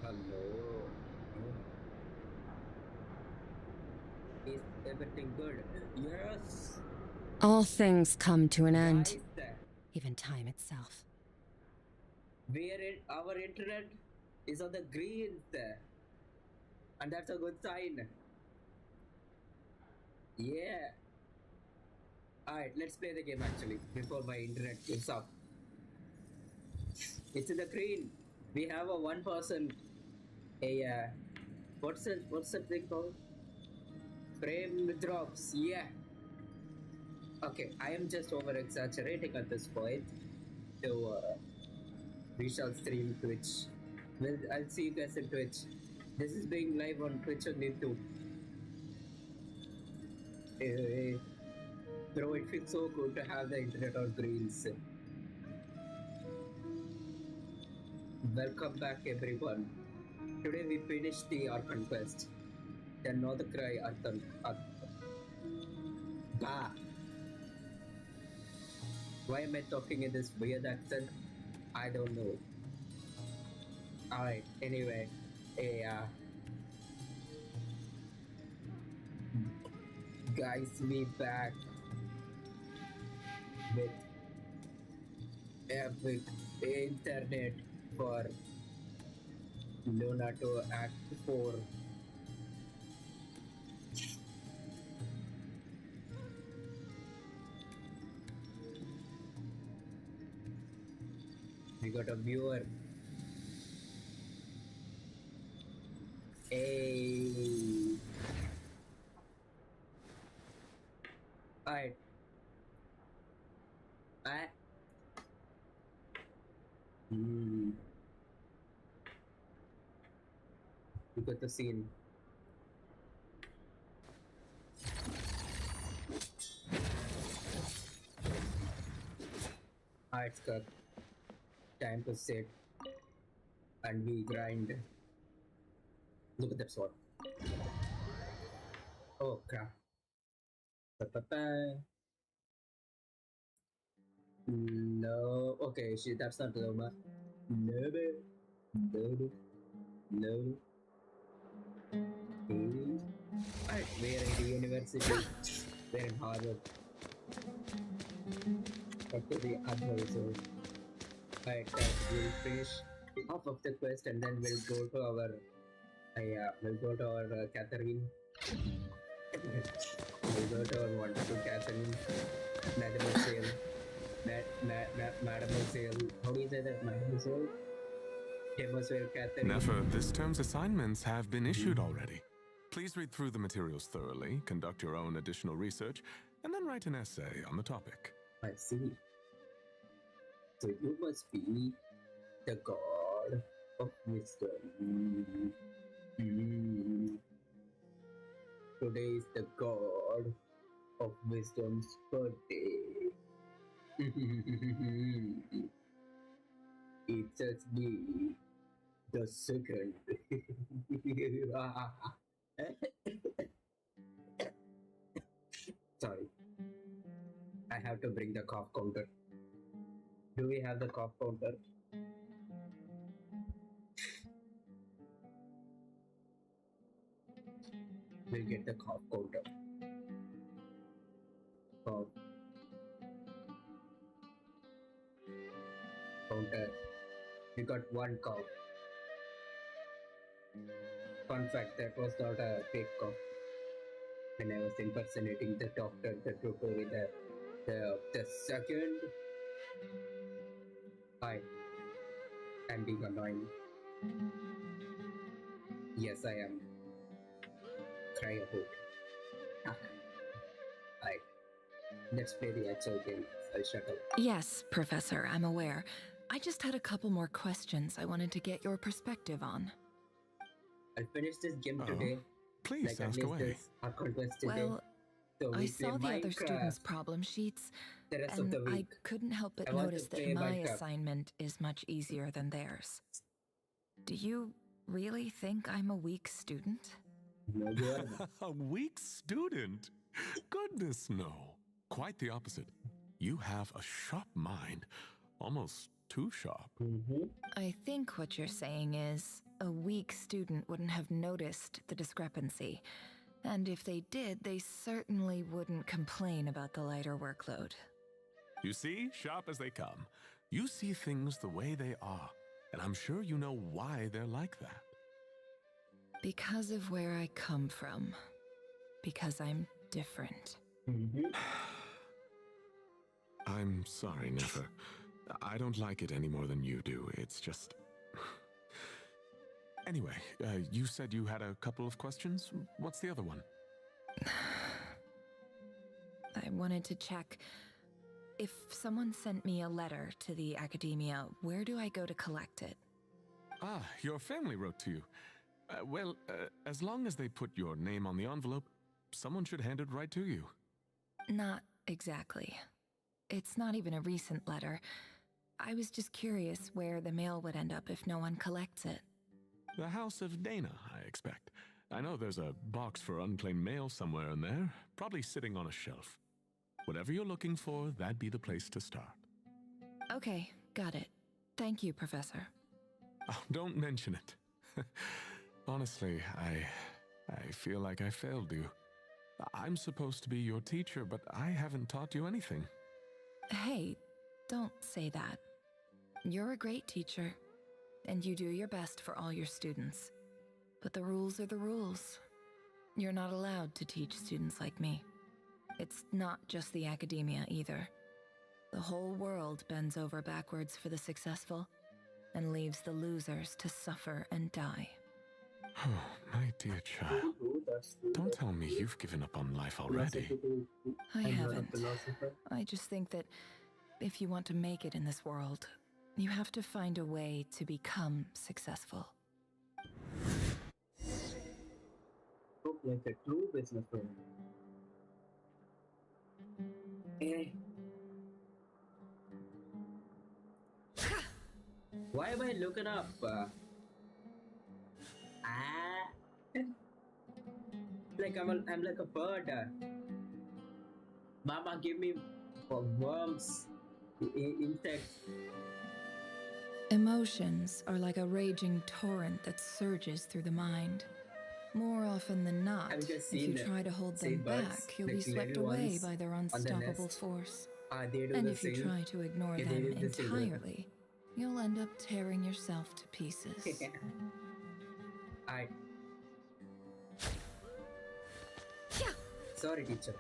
Hello. Is everything good? Yes. All things come to an end, Guys, even time itself. our internet is on the green, and that's a good sign. Yeah. Alright, let's play the game actually before my internet gives up. It's in the green. We have a 1%. What's that thing called? Frame drops. Yeah. Okay, I am just over exaggerating at this point. So we shall stream Twitch. I'll see you guys in Twitch. This is being live on Twitch and YouTube. Bro, it feels so good to have the internet on greens. Welcome back, everyone. Today we finished the Archon quest. The Northcry Archon. Bah! Why am I talking in this weird accent? I don't know. Alright, anyway. Guys, we back with epic internet for Leonardo Act 4. We got a viewer. Hey. Alright. We got the scene. Alright, Scott. Time to sit and we grind. Look at that sword. Oh crap. Ba-ba-ba. No. Okay, that's not Loma. No. No. No. Alright, we're in the university. We're in Harvard. Up to the other so. Alright, we'll finish half of the quest and then we'll go to our Catherine. We'll go to our wonderful Catherine. Mademoiselle. Mademoiselle. How do you say that? Mademoiselle? Mademoiselle Catherine. Nefer, this term's assignments have been issued already. Please read through the materials thoroughly, conduct your own additional research, and then write an essay on the topic. I see. So you must be the god of wisdom. Today is the god of wisdom's birthday. It's just me, the second. Sorry. I have to bring the cough counter. Do we have the cough counter? We'll get the cough counter. Cough. Counter. We got one cough. Fun fact, that was not a fake cough. When I was impersonating the doctor, the tutor, the second. I'm being annoying. Yes, I am. Cry about. Alright. Let's play the actual game. I'll shut up. Yes, Professor, I'm aware. I just had a couple more questions I wanted to get your perspective on. I'll finish this game today. Please ask away. Well, so I saw the other students' problem sheets, and I couldn't help but notice that my assignment is much easier than theirs. Do you really think I'm a weak student? No, you're not. A weak student? Goodness, no. Quite the opposite. You have a sharp mind, almost too sharp. I think what you're saying is a weak student wouldn't have noticed the discrepancy. And if they did, they certainly wouldn't complain about the lighter workload. You see, sharp as they come. You see things the way they are, and I'm sure you know why they're like that. Because of where I come from. Because I'm different. I'm sorry, Nefer. I don't like it any more than you do. It's just... Anyway, you said you had a couple of questions. What's the other one? I wanted to check. If someone sent me a letter to the academia, where do I go to collect it? Ah, your family wrote to you. As long as they put your name on the envelope, someone should hand it right to you. Not exactly. It's not even a recent letter. I was just curious where the mail would end up if no one collects it. The House of Dana, I expect. I know there's a box for unclaimed mail somewhere in there, probably sitting on a shelf. Whatever you're looking for, that'd be the place to start. Okay, got it. Thank you, Professor. Oh, don't mention it. Honestly, I feel like I failed you. I'm supposed to be your teacher, but I haven't taught you anything. Hey, don't say that. You're a great teacher, and you do your best for all your students. But the rules are the rules. You're not allowed to teach students like me. It's not just the academia either. The whole world bends over backwards for the successful, and leaves the losers to suffer and die. Oh, my dear child. Don't tell me you've given up on life already. I haven't. I just think that if you want to make it in this world, you have to find a way to become successful. Look like a true businessman. Why am I looking up? Like I'm like a bird. Mama, give me worms, insects. Emotions are like a raging torrent that surges through the mind. More often than not, if you try to hold them back, you'll be swept away by their unstoppable force. And if you try to ignore them entirely, you'll end up tearing yourself to pieces. Sorry, teacher.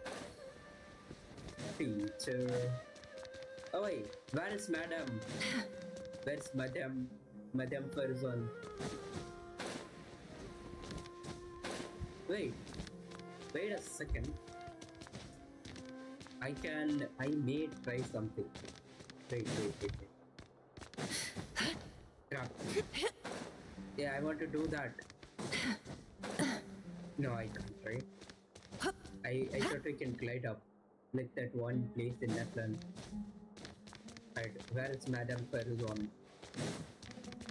Teacher. Oh wait, where is Madam? Where's Madam Farzan? Wait a second. I may try something. Wait. Yeah, I want to do that. No, I can't, right? I thought we can glide up. Like that one place in Netherlands. Right, where is Madam Farzan?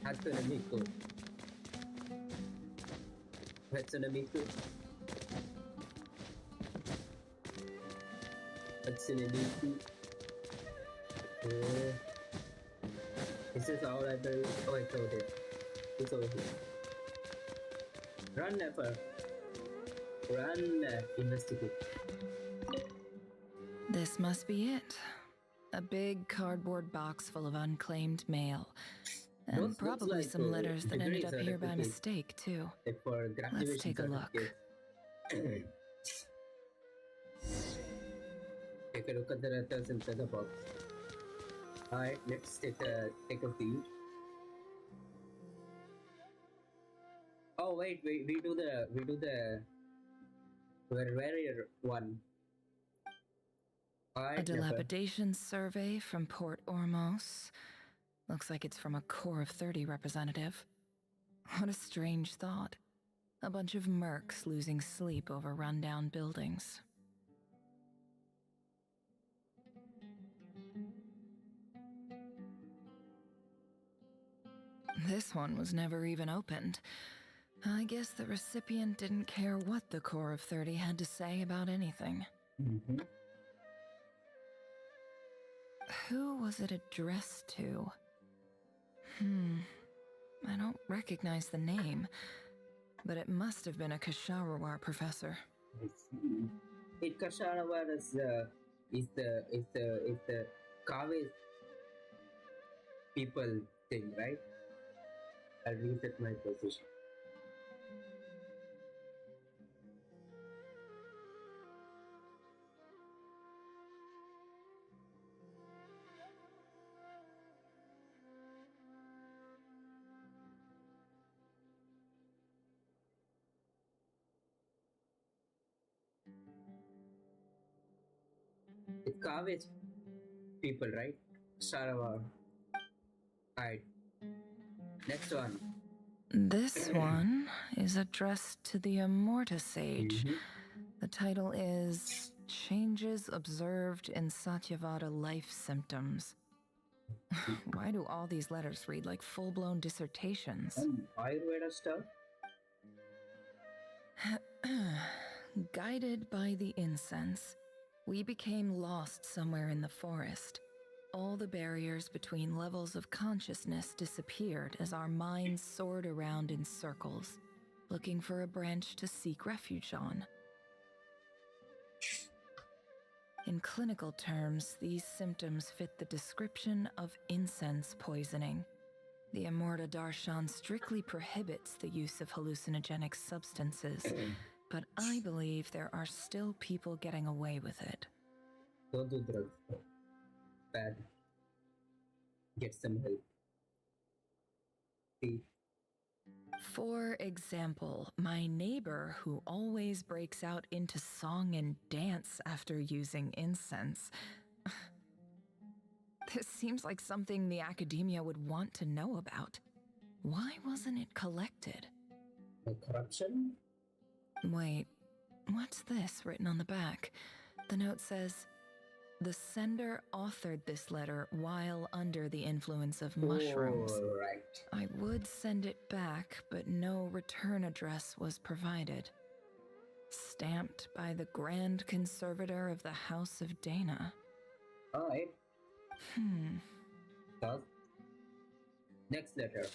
Hatsune Miku. Hatsune Miku. Hatsune Miku. Oh. Is this all I do? Oh, it's over there. It's over here. Run, Nefer. Run, investigate. This must be it. A big cardboard box full of unclaimed mail. And probably like some letters that ended up here by mistake, too. Let's take a look. Take a look at the letters inside the box. Alright, let's take a view. Oh wait, we do the very one. A dilapidation survey from Port Ormos. Looks like it's from a Core of 30 representative. What a strange thought. A bunch of mercs losing sleep over rundown buildings. This one was never even opened. I guess the recipient didn't care what the Core of 30 had to say about anything. Who was it addressed to? I don't recognize the name, but it must have been a Kasharawar professor. I see. It Kasharawar is the Kawe people thing, right? I'll reset my position. It's Kawe people, right? Sarawar. Alright. Next one. This one is addressed to the Immorta Sage. The title is Changes Observed in Satyavada Life Symptoms. Why do all these letters read like full-blown dissertations? Ayurveda stuff? Guided by the incense, we became lost somewhere in the forest. All the barriers between levels of consciousness disappeared as our minds soared around in circles, looking for a branch to seek refuge on. In clinical terms, these symptoms fit the description of incense poisoning. The Immorta Darshan strictly prohibits the use of hallucinogenic substances, but I believe there are still people getting away with it. Don't do drugs. Bad. Get some help. See? For example, my neighbor who always breaks out into song and dance after using incense. This seems like something the academia would want to know about. Why wasn't it collected? The corruption? Wait, what's this written on the back? The note says, the sender authored this letter while under the influence of mushrooms. Oh, right. I would send it back, but no return address was provided. Stamped by the Grand Conservator of the House of Dana. Alright. So, next letter.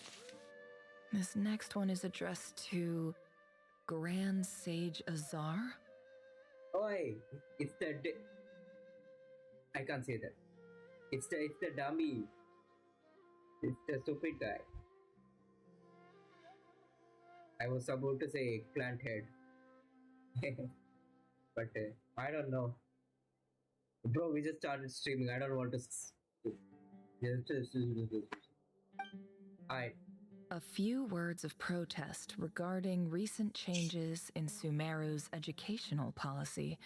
This next one is addressed to Grand Sage Azar? Oi, it's the I can't say that. It's the dummy. It's the stupid guy. I was about to say plant head. But I don't know. Bro, we just started streaming. I don't want to. Alright. A few words of protest regarding recent changes in Sumeru's educational policy.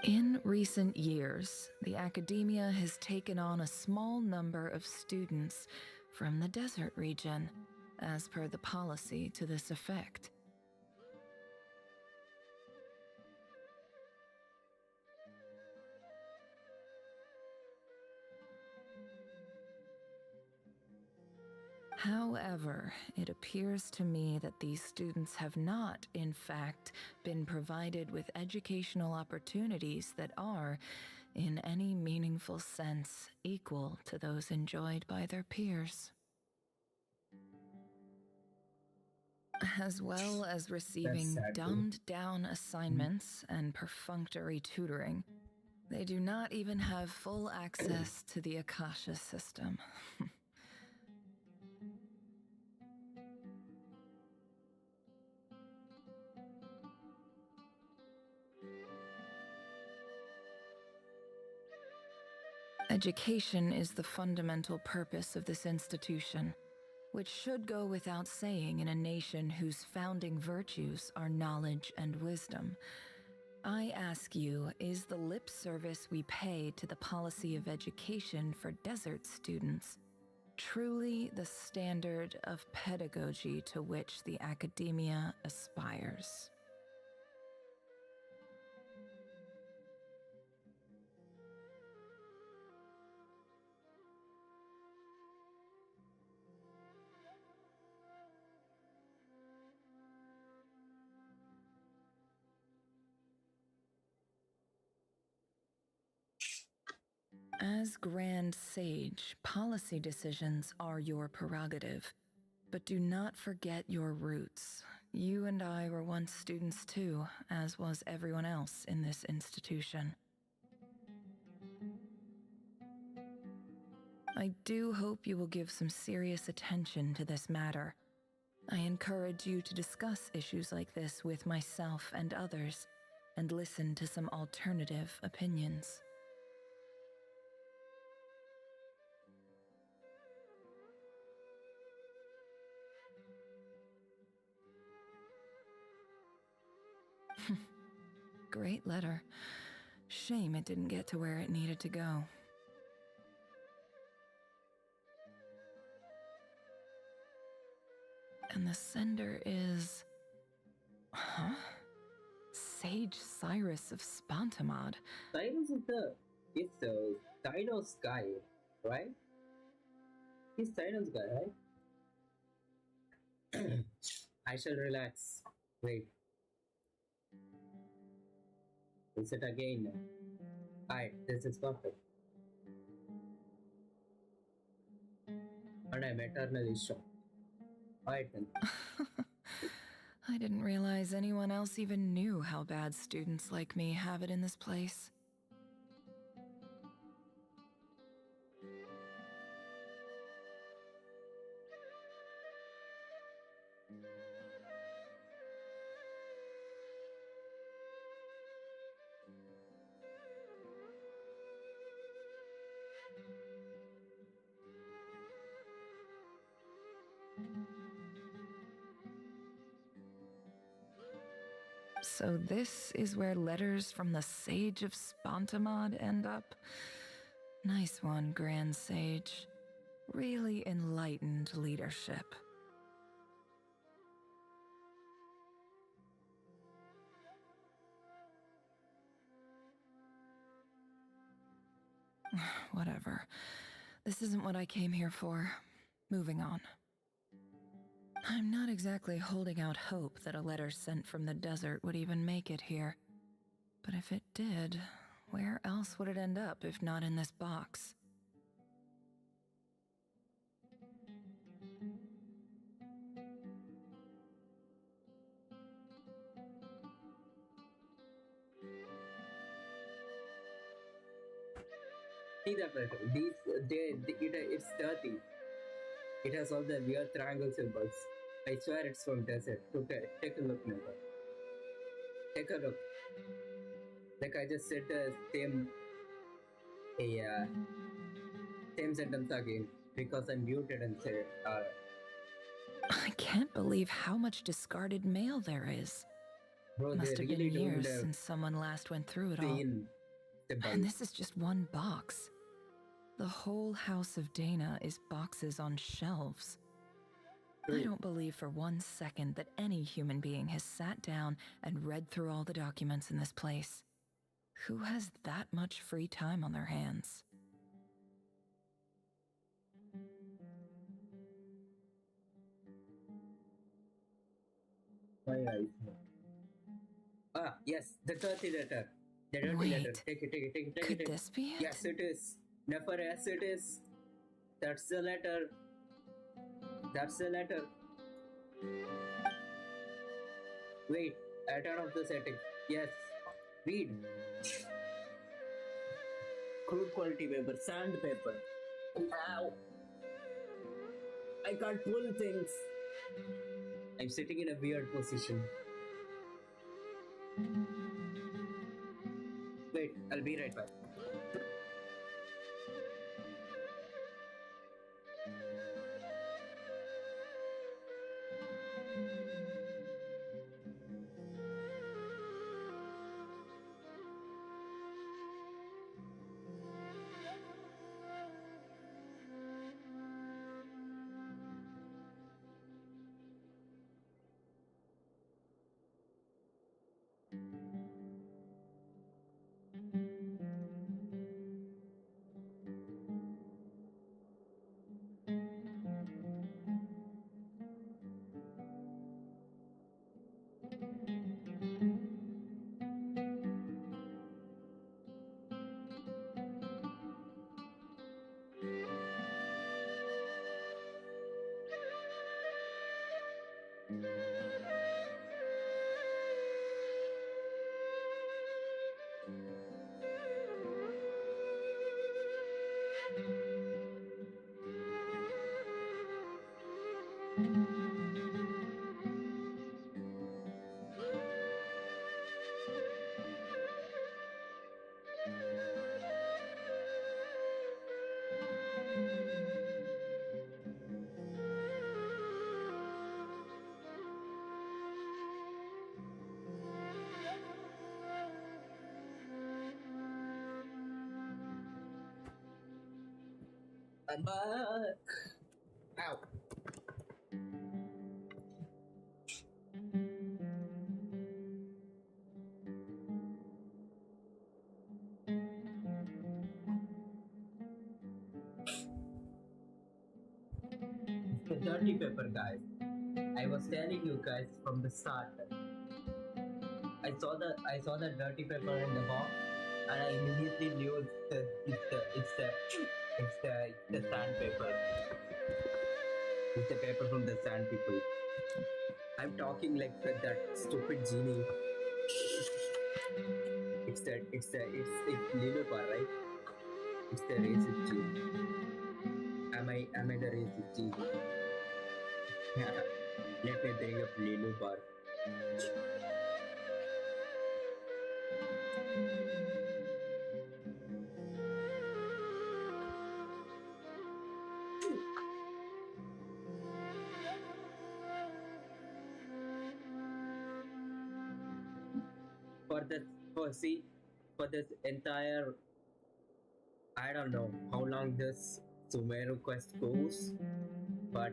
In recent years, the academia has taken on a small number of students from the desert region, as per the policy to this effect. However, it appears to me that these students have not, in fact, been provided with educational opportunities that are, in any meaningful sense, equal to those enjoyed by their peers. As well as receiving dumbed-down assignments and perfunctory tutoring, they do not even have full access to the Akasha system. Education is the fundamental purpose of this institution, which should go without saying in a nation whose founding virtues are knowledge and wisdom. I ask you, is the lip service we pay to the policy of education for desert students truly the standard of pedagogy to which the academia aspires? As Grand Sage, policy decisions are your prerogative. But do not forget your roots. You and I were once students too, as was everyone else in this institution. I do hope you will give some serious attention to this matter. I encourage you to discuss issues like this with myself and others, and listen to some alternative opinions. Great letter. Shame it didn't get to where it needed to go. And the sender is... Huh? Sage Cyrus of Spantamad. Cyrus is it's Dinos guy, right? He's Dinos guy, right? I shall relax. Wait. Is it again? Alright, this is perfect. And I'm eternally shocked. Alright then. I didn't realize anyone else even knew how bad students like me have it in this place. So this is where letters from the Sage of Spantamad end up? Nice one, Grand Sage. Really enlightened leadership. Whatever. This isn't what I came here for. Moving on. I'm not exactly holding out hope that a letter sent from the desert would even make it here. But if it did, where else would it end up if not in this box? See that letter? It's dirty. It has all the weird triangle symbols. I swear it's from desert. Okay, take a look, Neva. Take a look. Like I just said the same sentence again because I'm muted and said. I can't believe how much discarded mail there is. Bro, Must have really been years since someone last went through it all. And this is just one box. The whole house of Dana is boxes on shelves. I don't believe for 1 second that any human being has sat down and read through all the documents in this place. Who has that much free time on their hands? My eyes. Ah, yes, the dirty letter. The dirty Wait, letter. Take it. could this be it? Yes, it is. Never, yes, it is. That's the letter. That's the letter. Wait, I turn off the setting. Yes. Read. Crude quality paper, sandpaper. Ow. I can't pull things. I'm sitting in a weird position. Wait, I'll be right back. I'm back. Ow. The dirty paper, guys. I was telling you guys from the start. I saw the dirty paper in the box, and I immediately knew it's the sandpaper. It's the paper from the sand people. I'm talking like that stupid genie. It's Lilopar, right? It's the racist genie. Am I the racist genie? Let me bring up Lilopar. For this entire, I don't know how long this Sumeru quest goes, but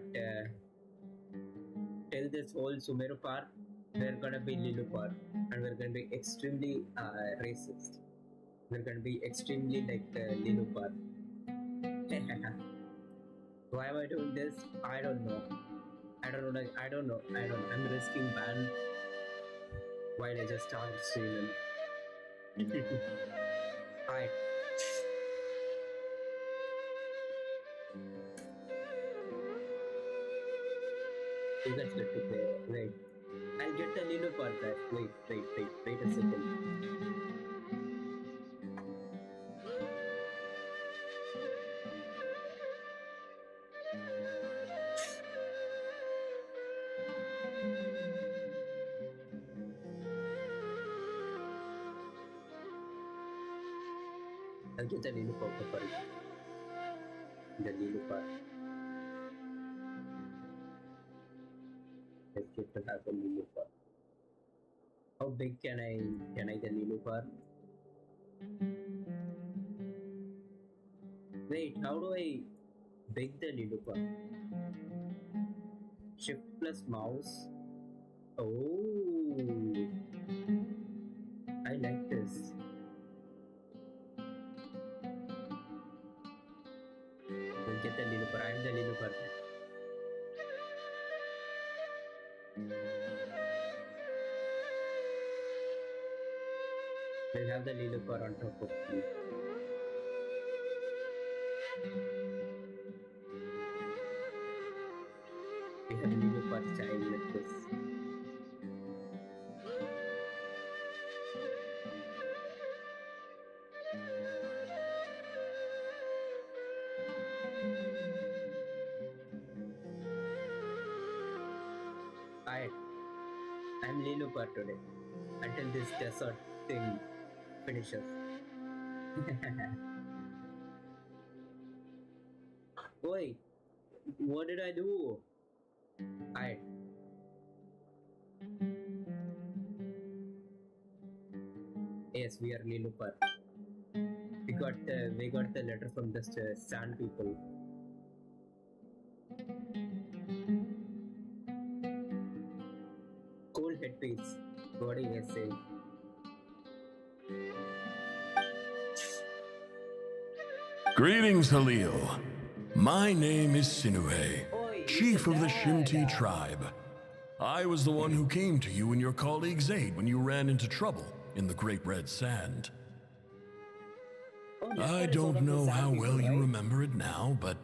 till this whole Sumeru part, we're gonna be Lilupar, and we're gonna be extremely racist. We're gonna be extremely like Lilupar. Why am I doing this? I don't know. I don't know. I'm risking ban while I just started streaming. Alright. You guys get to play. Wait. I'll get the Lilo part back. Wait a second. I'll get the Lilo part. The Lilo part. Let's get to have the Lilo part. How big can I the Lilo part? Wait, how do I big the Lilo part? Shift plus mouse. Oh, I like this. We'll get the Lilupar. I'm the Lilupar. We'll have the Lilupar on top of me. We have Lilupar child like this. I'm Lilupar today until this desert thing finishes. Wait, what did I do? Yes, we are Lilupar. We got the letter from the sand people. Cool headpiece. What do you say? Greetings, Halil. My name is Sinuhe, chief of the Shimti tribe. I was the one who came to you and your colleague's aid when you ran into trouble in the Great Red Sand. I don't know how well you remember it now, but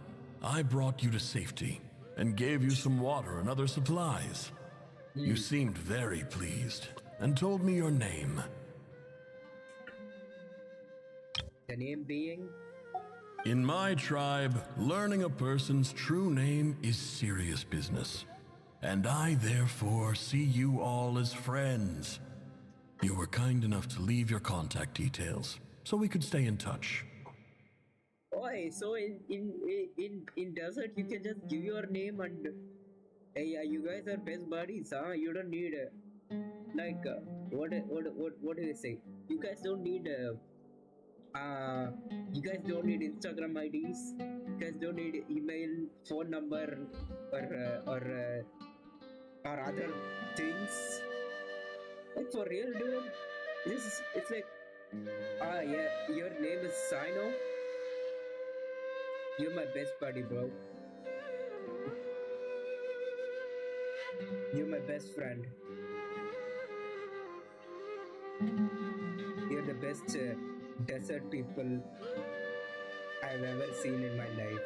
I brought you to safety and gave you some water and other supplies. You seemed very pleased and told me your name. The name being In my tribe, learning a person's true name is serious business. And I therefore see you all as friends. You were kind enough to leave your contact details, so we could stay in touch. Oi, so in desert you can just give your name and hey, you guys are best buddies, huh? You don't need what do you say? You guys don't need you guys don't need Instagram IDs. You guys don't need email, phone number, or other things. Like for real, dude. It's like yeah, your name is Sino. You're my best buddy, bro. You're my best friend. You're the best desert people I've ever seen in my life.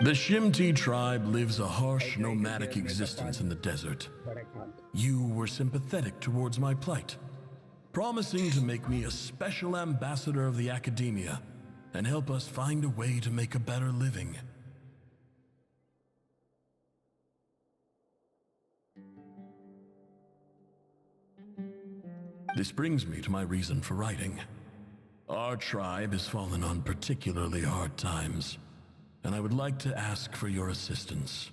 The Shimti tribe lives a harsh nomadic existence in the desert. But I can't. You were sympathetic towards my plight, promising to make me a special ambassador of the academia and help us find a way to make a better living. This brings me to my reason for writing. Our tribe has fallen on particularly hard times, and I would like to ask for your assistance.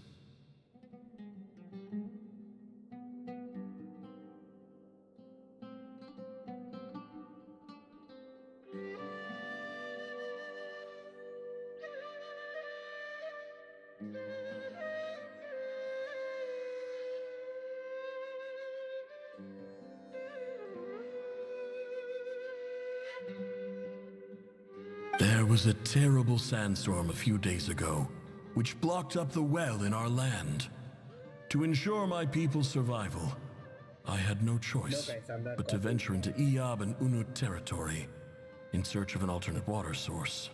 There was a terrible sandstorm a few days ago, which blocked up the well in our land. To ensure my people's survival, I had no choice but to venture into Iyab and Unut territory in search of an alternate water source.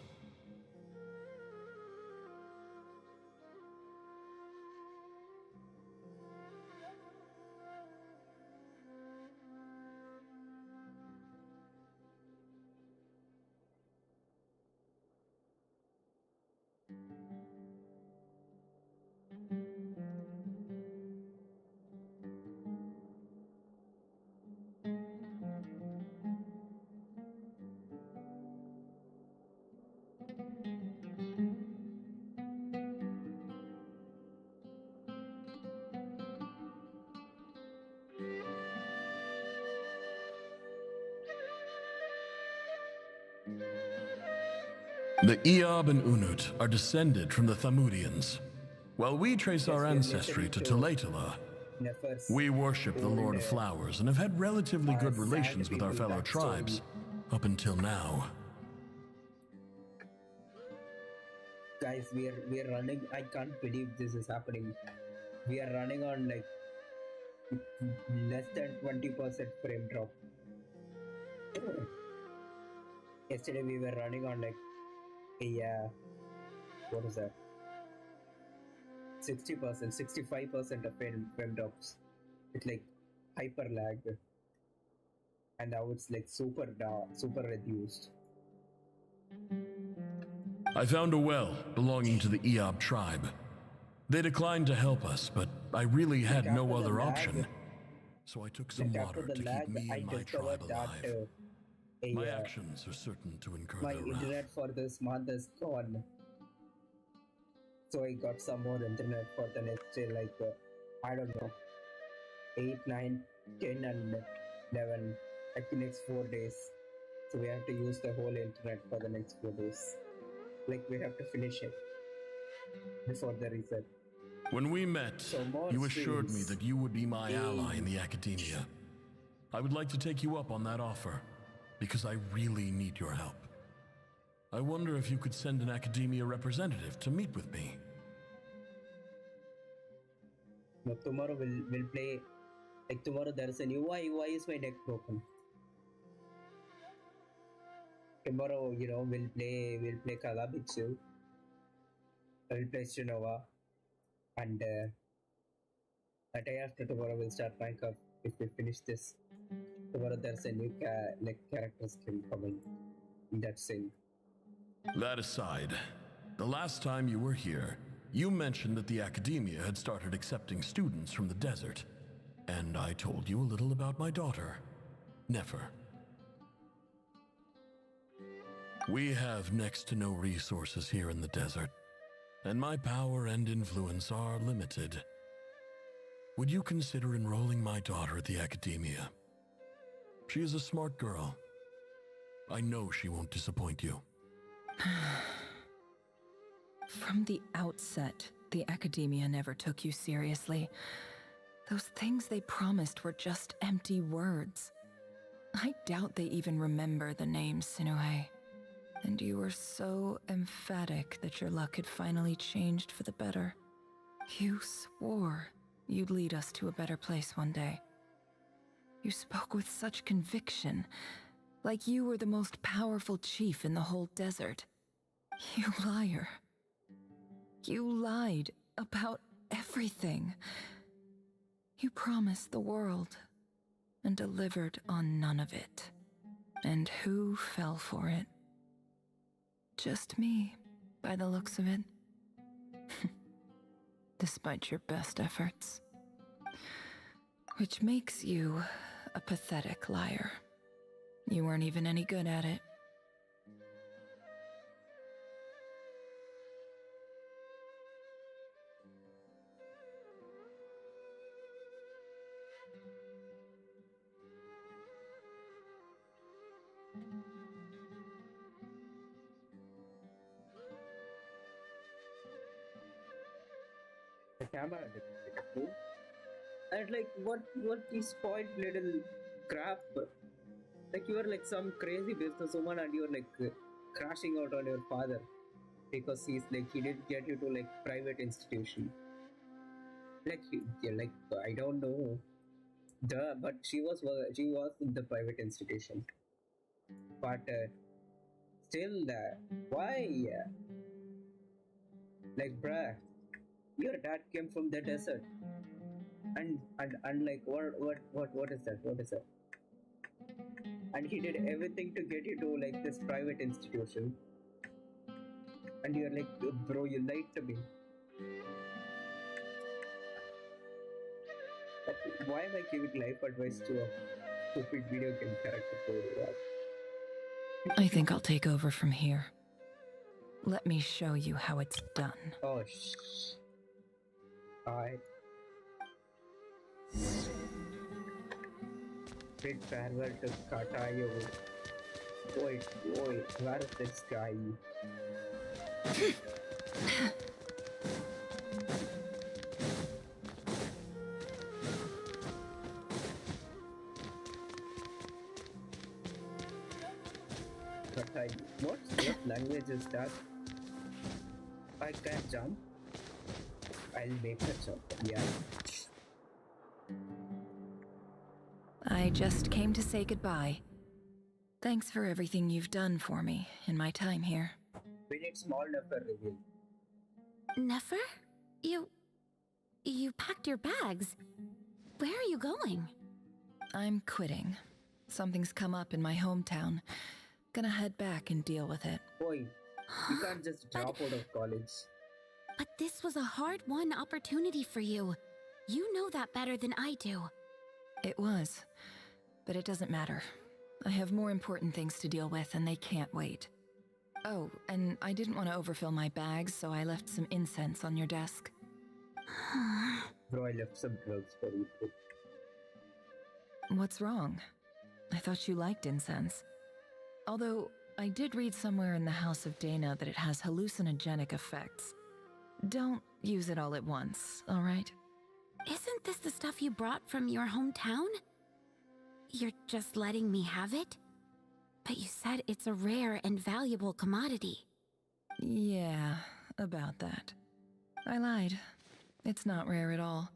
The Iyab and Unut are descended from the Thamudians. While we trace our ancestry to Tulatala, we worship the Lord of Flowers and have had relatively good relations with our fellow tribes up until now. Guys, we are running. I can't believe this is happening. We are running on like less than 20% frame drop. Yesterday we were running on like what is that? 60%, 65% of frame drops. It's like hyper lag, and now it's like super reduced. I found a well belonging to the Iyab tribe. They declined to help us, but I really had no other option. So I took some water to keep me and my tribe alive. My actions are certain to incur my their internet wrath. for this month is gone. So I got some more internet for the next like I don't know 8, 9, 10 and 11 like the next 4 days. So we have to use the whole internet for the next 4 days. Like we have to finish it before the reset. When we met, you assured me that you would be my ally in the academia. I would like to take you up on that offer, because I really need your help. I wonder if you could send an academia representative to meet with me. No, tomorrow we'll play. Like tomorrow there is a new. Why is my deck broken? Tomorrow, we'll play Kagabitsu. We'll play Shinova, and a day after tomorrow we'll start Minecraft if we finish this. Tomorrow there's a new character skin coming in that scene. That aside, the last time you were here, you mentioned that the academia had started accepting students from the desert. And I told you a little about my daughter, Nefer. We have next to no resources here in the desert, and my power and influence are limited. Would you consider enrolling my daughter at the academia? She is a smart girl. I know she won't disappoint you. From the outset, the academia never took you seriously. Those things they promised were just empty words. I doubt they even remember the name Sinue. And you were so emphatic that your luck had finally changed for the better. You swore you'd lead us to a better place one day. You spoke with such conviction, like you were the most powerful chief in the whole desert. You liar. You lied about everything. You promised the world and delivered on none of it. And who fell for it? Just me, by the looks of it. Despite your best efforts. Which makes you a pathetic liar. You weren't even any good at it. The camera did. And like, what is point little crap? Like, you are like some crazy businesswoman and you're like crashing out on your father because he didn't get you to like private institution. Like, like, I don't know. Duh, but she was in the private institution. But still, why? Like, bruh, your dad came from the desert, and like, what is that? What is that? And he did everything to get you to like this private institution, and you're like, bro, you lied to me. But why am I giving life advice to a stupid video game character to do that? I think I'll take over from here. Let me show you how it's done. Oh, shh. Alright. Bid farewell to Katayo. Wait, where is this guy? Katayo. What language is that? I can't jump. I'll make a jump, yeah. I just came to say goodbye. Thanks for everything you've done for me in my time here. We need small Nefer reveal. Nefer? You packed your bags. Where are you going? I'm quitting. Something's come up in my hometown. Gonna head back and deal with it. Boy, you can't just drop out of college. But this was a hard-won opportunity for you. You know that better than I do. It was, but it doesn't matter. I have more important things to deal with and they can't wait. Oh, and I didn't want to overfill my bags, so I left some incense on your desk. Bro, I left some drugs for you. What's wrong? I thought you liked incense. Although, I did read somewhere in the House of Dana that it has hallucinogenic effects. Don't use it all at once, alright? Isn't this the stuff you brought from your hometown? You're just letting me have it? But you said it's a rare and valuable commodity. Yeah, about that. I lied. It's not rare at all.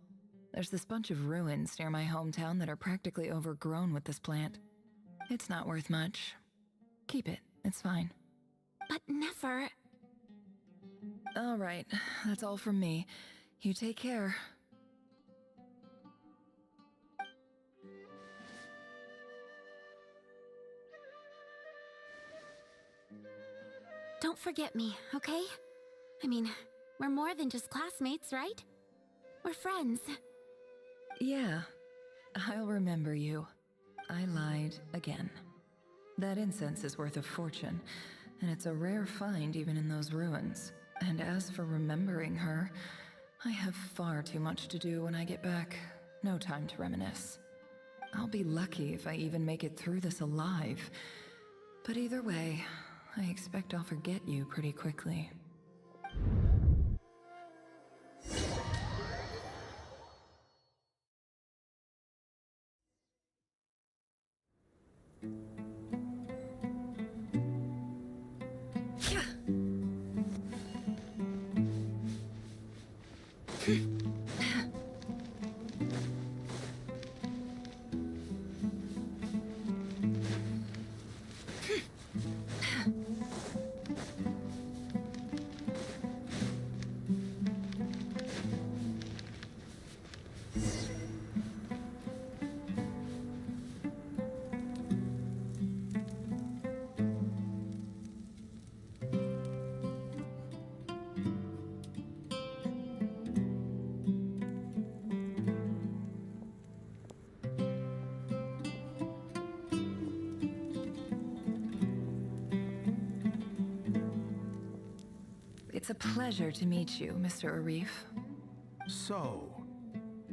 There's this bunch of ruins near my hometown that are practically overgrown with this plant. It's not worth much. Keep it, it's fine. But Nefer... Alright, that's all from me. You take care. Don't forget me, okay? I mean, we're more than just classmates, right? We're friends. Yeah, I'll remember you. I lied again. That incense is worth a fortune, and it's a rare find even in those ruins. And as for remembering her, I have far too much to do when I get back. No time to reminisce. I'll be lucky if I even make it through this alive. But either way, I expect I'll forget you pretty quickly. It's a pleasure to meet you, Mr. Arif. So,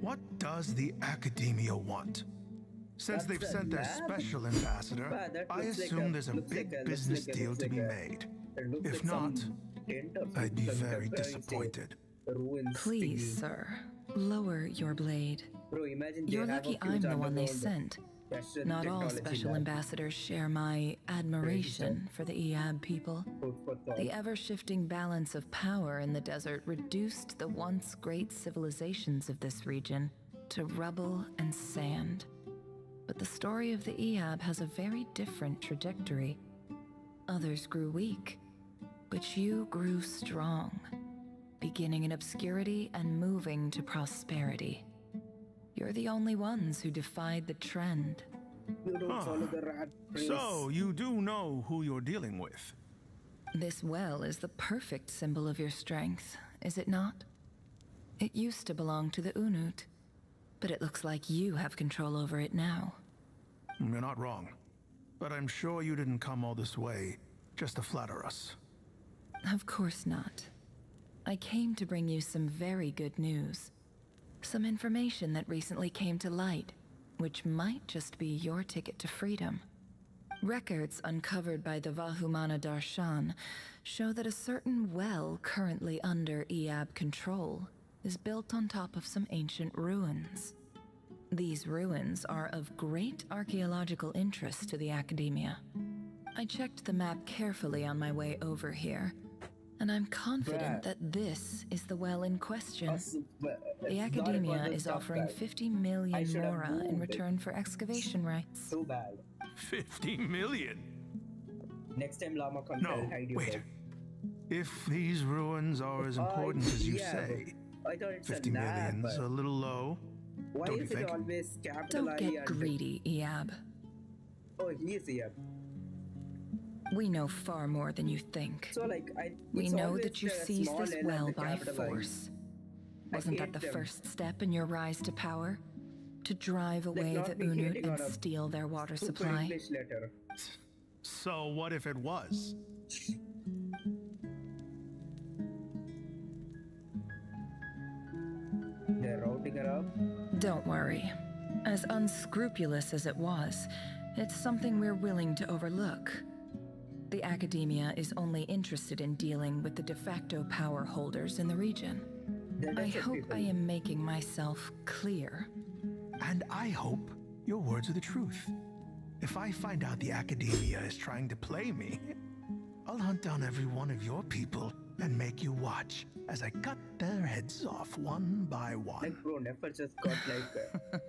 what does the Academia want? Since they've sent their special ambassador, I assume there's a big business deal to be made. If not, I'd be very disappointed. Please, sir, lower your blade. You're lucky I'm the one they sent. Not all special ambassadors share my admiration for the Iab people. The ever-shifting balance of power in the desert reduced the once great civilizations of this region to rubble and sand. But the story of the Iab has a very different trajectory. Others grew weak, but you grew strong, beginning in obscurity and moving to prosperity. You're the only ones who defied the trend. So, you do know who you're dealing with? This well is the perfect symbol of your strength, is it not? It used to belong to the Unut, but it looks like you have control over it now. You're not wrong. But I'm sure you didn't come all this way just to flatter us. Of course not. I came to bring you some very good news. Some information that recently came to light, which might just be your ticket to freedom. Records uncovered by the Vahumana Darshan show that a certain well currently under Iab control is built on top of some ancient ruins. These ruins are of great archaeological interest to the Academia. I checked the map carefully on my way over here, and I'm confident that this is the well in question. The Academia is offering 50 million mora in return for excavation rights. So bad. 50 million? Next time Lama comes, No, I'll hide you wait. there. If these ruins are as important as you say, I thought it's 50 a nap. million's a little low. Why Don't you is it think? always capital Don't I get and- greedy, Iab. Oh, he is Iab. We know far more than you think. So like, We it's know always that you a seized small this L and well the by capital I. force. I Wasn't that hate the them. first step in your rise to power? To drive away not the me Unut hating and on a steal their water Super supply? English letter. So what if it was? They're routing her up. Don't worry. As unscrupulous as it was, it's something we're willing to overlook. The Academia is only interested in dealing with the de facto power holders in the region. They're I desert hope people. I am making myself clear. And I hope your words are the truth. If I find out the Academia is trying to play me, I'll hunt down every one of your people and make you watch as I cut their heads off one by one. Like, bro, Nefer just got like.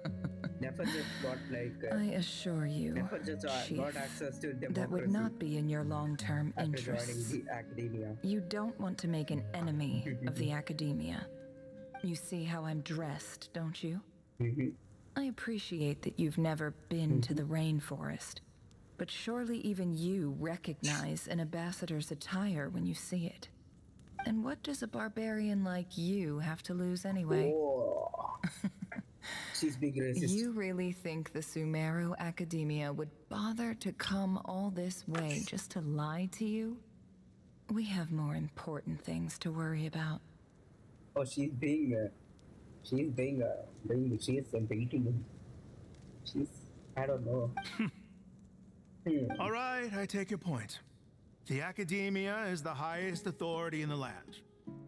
Nefer just got like. I assure you, Nefer just Chief, got access to democracy. that would not be in your long-term after interests. joining the academia. You don't want to make an enemy of the Academia. You see how I'm dressed, don't you? I appreciate that you've never been to the rainforest, but surely even you recognize an ambassador's attire when you see it. And what does a barbarian like you have to lose anyway? Oh. She's big racist. You really think the Sumeru Academia would bother to come all this way just to lie to you? We have more important things to worry about. Oh, she's being beating. She's, I don't know. All right, I take your point. The Academia is the highest authority in the land.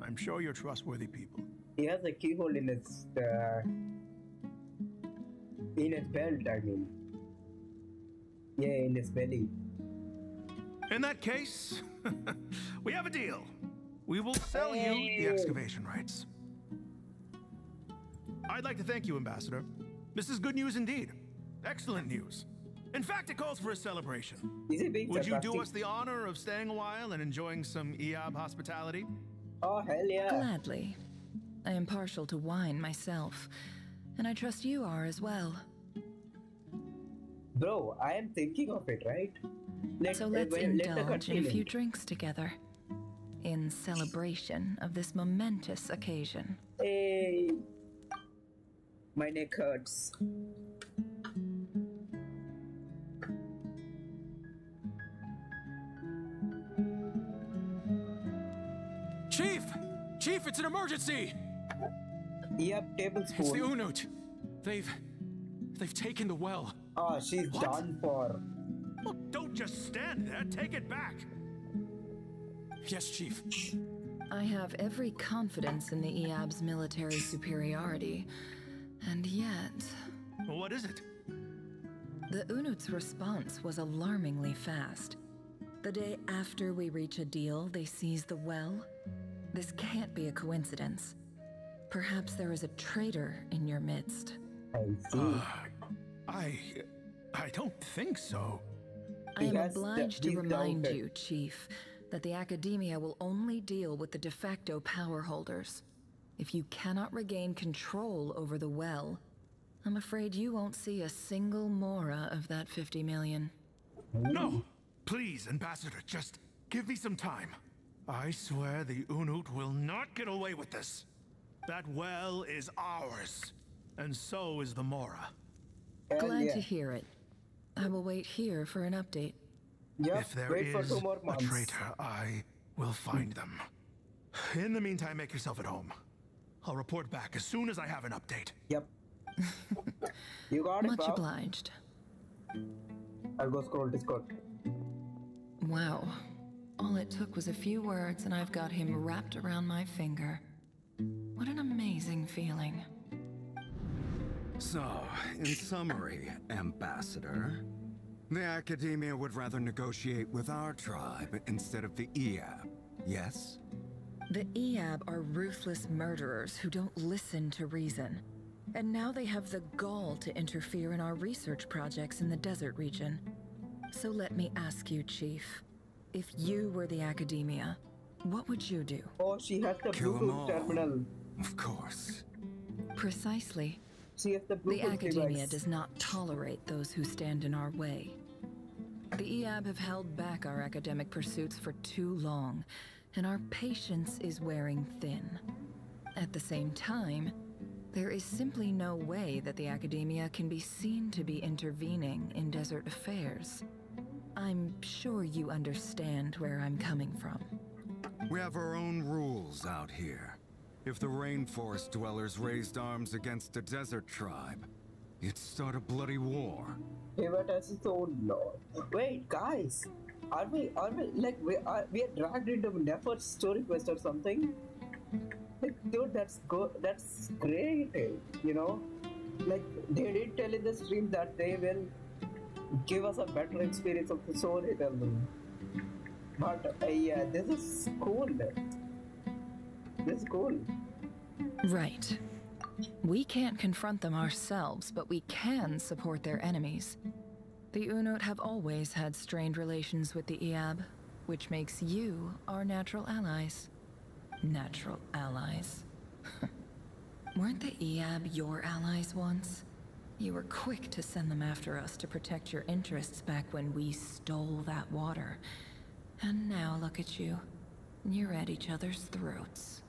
I'm sure you're trustworthy people. He has a keyhole in his belt, I mean. Yeah, in his belly. In that case, we have a deal. We will sell you the excavation rights. I'd like to thank you, Ambassador. This is good news indeed. Excellent news. In fact, it calls for a celebration. Would you do us the honor of staying a while and enjoying some EAB hospitality? Oh, hell yeah. Gladly. I am partial to wine myself, and I trust you are as well. Bro, I am thinking of it, right? So let's indulge in a few drinks together, in celebration of this momentous occasion. Hey, my neck hurts. Chief, it's an emergency! Yep, tablespoon. It's the Unut. They've taken the well. Oh, she's done for. Well, don't just stand there. Take it back. Yes, Chief. I have every confidence in the EAB's military superiority, and yet... What is it? The Unut's response was alarmingly fast. The day after we reach a deal, they seize the well. This can't be a coincidence. Perhaps there is a traitor in your midst. I see. I don't think so. I am obliged to remind you, Chief, that the Academia will only deal with the de facto power holders. If you cannot regain control over the well, I'm afraid you won't see a single mora of that 50 million. No! Please, Ambassador, just give me some time. I swear the Unut will not get away with this. That well is ours, and so is the Mora. Glad to hear it. I will wait here for an update. Yep, if there is a traitor, I will find them. In the meantime, make yourself at home. I'll report back as soon as I have an update. Yep. You got it, Much obliged. I'll go scroll Discord. Wow. All it took was a few words and I've got him wrapped around my finger. What an amazing feeling. So, in summary, Ambassador, the Academia would rather negotiate with our tribe instead of the EAB, yes? The EAB are ruthless murderers who don't listen to reason. And now they have the gall to interfere in our research projects in the desert region. So let me ask you, Chief. If you were the Academia, what would you do? Oh, she has the Bluetooth terminal. Of course. Precisely. She has the Bluetooth The Academia device. does not tolerate those who stand in our way. The EAB have held back our academic pursuits for too long, and our patience is wearing thin. At the same time, there is simply no way that the Academia can be seen to be intervening in desert affairs. I'm sure you understand where I'm coming from. We have our own rules out here. If the rainforest dwellers raised arms against a desert tribe, you'd start a bloody war. Pivot as its own law. Wait, guys, are we like we are dragged into Nefer's story quest or something? Like, dude, that's great. You know, like they did tell in the stream that they will give us a better experience of the soul eternal. But yeah, this is cool. This is cool. Right. We can't confront them ourselves, but we can support their enemies. The Unut have always had strained relations with the EAB, which makes you our natural allies. Natural allies. Weren't the EAB your allies once? You were quick to send them after us to protect your interests back when we stole that water. And now look at you. You're at each other's throats.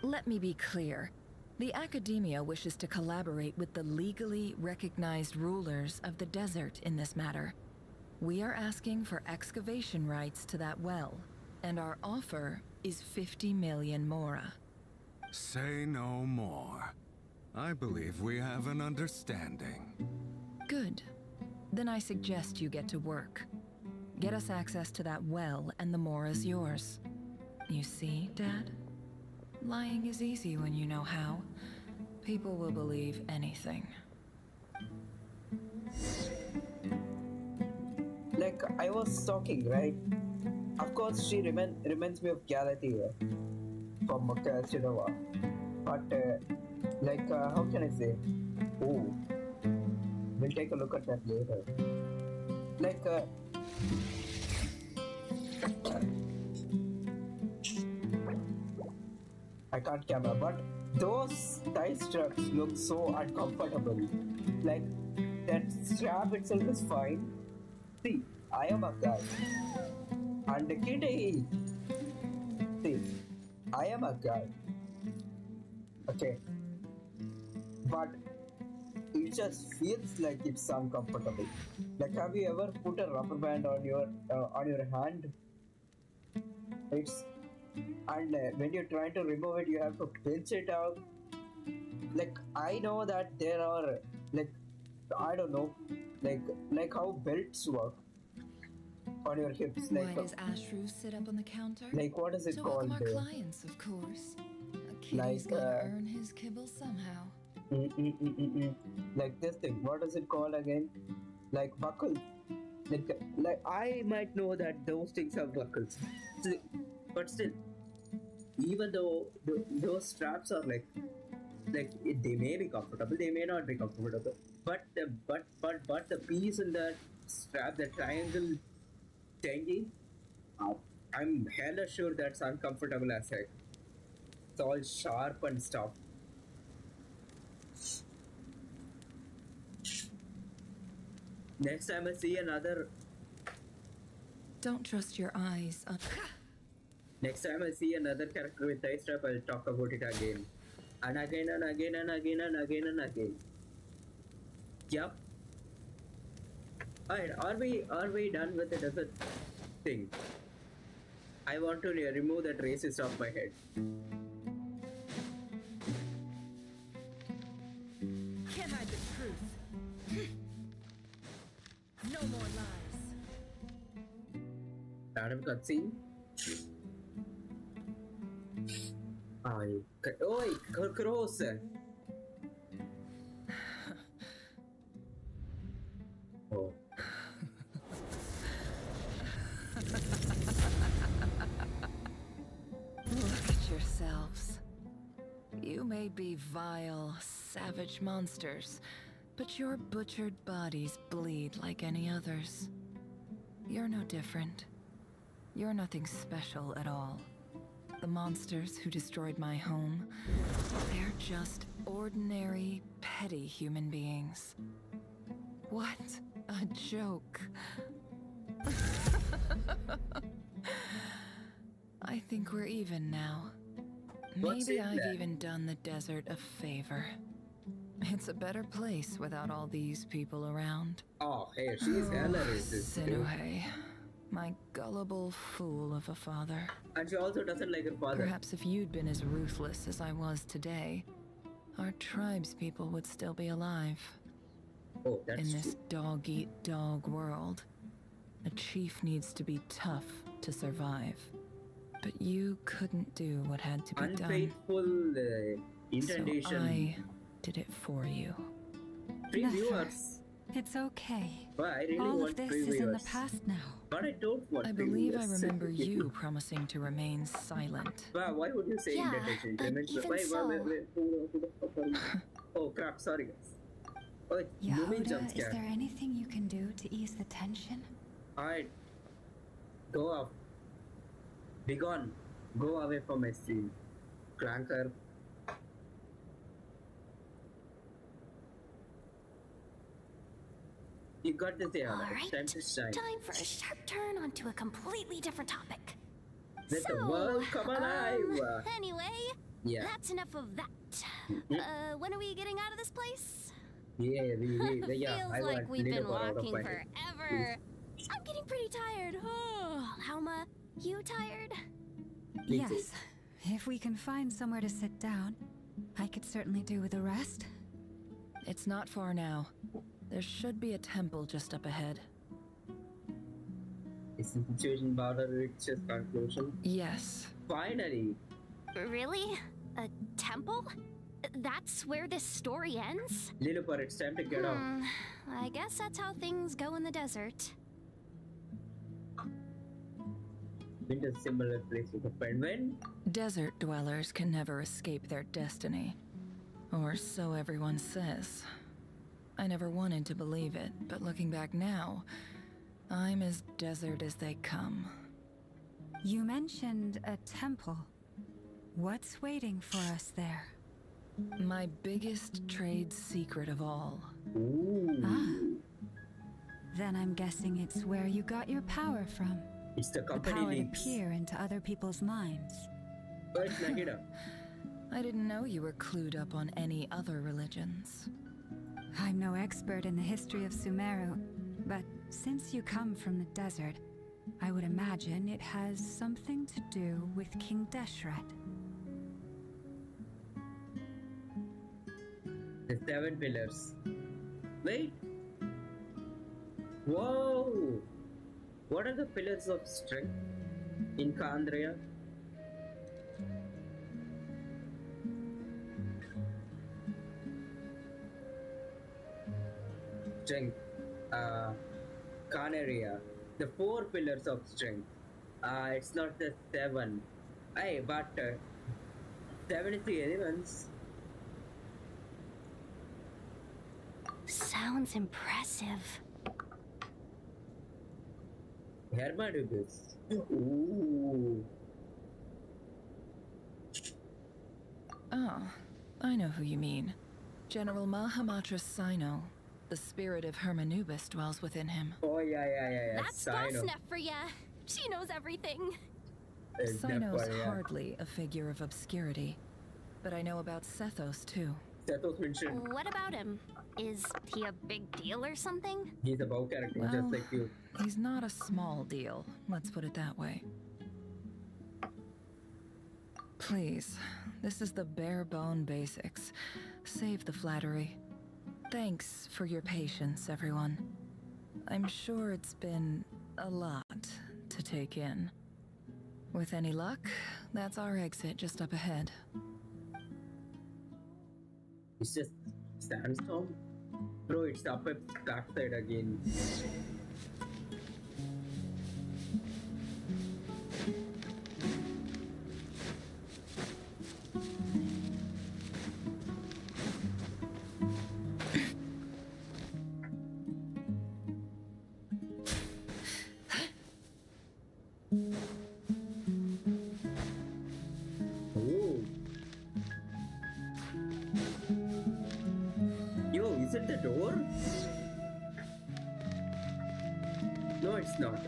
Let me be clear. The Academia wishes to collaborate with the legally recognized rulers of the desert in this matter. We are asking for excavation rights to that well, and our offer is 50 million mora. Say no more. I believe we have an understanding. Good. Then I suggest you get to work. Get us access to that well, and the mora's yours. You see, Dad? Lying is easy when you know how. People will believe anything. Like I was talking, right? Of course, she reminds me of Galatea from Castinova. But, how can I say? Oh, we'll take a look at that later. I can't camera, but those tie straps look so uncomfortable. Like, that strap itself is fine. See, I am a guy. And Kitty! See, I am a guy. Okay. But it just feels like it's uncomfortable. Like, have you ever put a rubber band on your hand? And when you're trying to remove it, you have to pinch it out. Like, I know that there are, I don't know, like how belts work on your hips. Why does Ashru sit up on the counter? Like, what is it to called? welcome our clients, of course. A kitty's gotta earn his kibble somehow. Like this thing, what is it called again? Like buckles. Like I might know that those things are buckles, but still, even though those straps are like they may be comfortable, they may not be comfortable, but the piece in that strap, the triangle thingy, I'm hella sure that's uncomfortable as heck. It's all sharp and stuff. Next time I see another... Don't trust your eyes. Next time I see another character with tie strap, I'll talk about it again. And again and again and again and again and again. Yup. Alright, are we done with the desert thing? I want to remove that racist off my head. Can't hide the truth. No more lies. Random cutscene. Oi, cross. Oh. Look at yourselves. You may be vile, savage monsters, but your butchered bodies bleed like any others. You're no different. You're nothing special at all. The monsters who destroyed my home, they're just ordinary, petty human beings. What a joke. I think we're even now. Maybe I've even done the desert a favor. It's a better place without all these people around. Oh, hey, she's hella racist. Sinuhe, my gullible fool of a father. And she also doesn't like her father. Perhaps if you'd been as ruthless as I was today, our tribe's people would still be alive. Oh, that's in this dog-eat-dog world, a chief needs to be tough to survive. But you couldn't do what had to be unfaithful, done. Indentation. So I did it for you. Free viewers. It's okay. Well, I really all want of this free is viewers. in the past now. But I don't want I free believe I viewers. remember you promising to remain silent. Well, why would you say Yeah, indentation? but even Wait, so. wait. Oh crap, sorry guys. Oh, Yehuda, is there anything you can do to ease the tension? Alright. Go up. Be gone. Go away from my stream. Clanker. You got this, Ayana. All It's right, time to shine. time for a sharp turn onto a completely different topic. Let the world come alive. Anyway, Yeah. that's enough of that. When are we getting out of this place? Yeah, yeah. Feels I like want we've little been bit out of walking my forever. I'm getting pretty tired. Oh, Halma, you tired? Yes. If we can find somewhere to sit down, I could certainly do with a rest. It's not far now. There should be a temple just up ahead. Is the situation about to reach its conclusion? Yes. Finally. Really? A temple? That's where this story ends? Lilliput, it's time to get out. I guess that's how things go in the desert. Been to similar place with a friend when? Desert dwellers can never escape their destiny. Or so everyone says. I never wanted to believe it, but looking back now, I'm as desert as they come. You mentioned a temple. What's waiting for us there? My biggest trade secret of all. Ooh. Then I'm guessing it's where you got your power from. It's the The company power to leaks. peer into other people's minds. But it's Nagida. I didn't know you were clued up on any other religions. I'm no expert in the history of Sumeru, but since you come from the desert, I would imagine it has something to do with King Deshret. The 7 pillars. Wait. Whoa. What are the pillars of strength in Kandria? Strength. Canaria. The 4 pillars of strength. It's not the 7. Hey, but 7 is the elements. Sounds impressive. Hermadubis. Ooh. Oh, I know who you mean. General Mahamatra Sino. The spirit of Hermanubis dwells within him. Oh, yeah. That's Boss Neff for ya. She knows everything. Sino's hardly a figure of obscurity, but I know about Sethos too. Sethos mentioned. What about him? Is he a big deal or something? He's a bow character, Well, just like you. He's not a small deal, let's put it that way. Please, this is the bare bone basics. Save the flattery. Thanks for your patience, everyone. I'm sure it's been a lot to take in. With any luck, that's our exit just up ahead. It's just sandstorm? Bro, it's up at backside again. Oh. Yo, is it the door? No, it's not.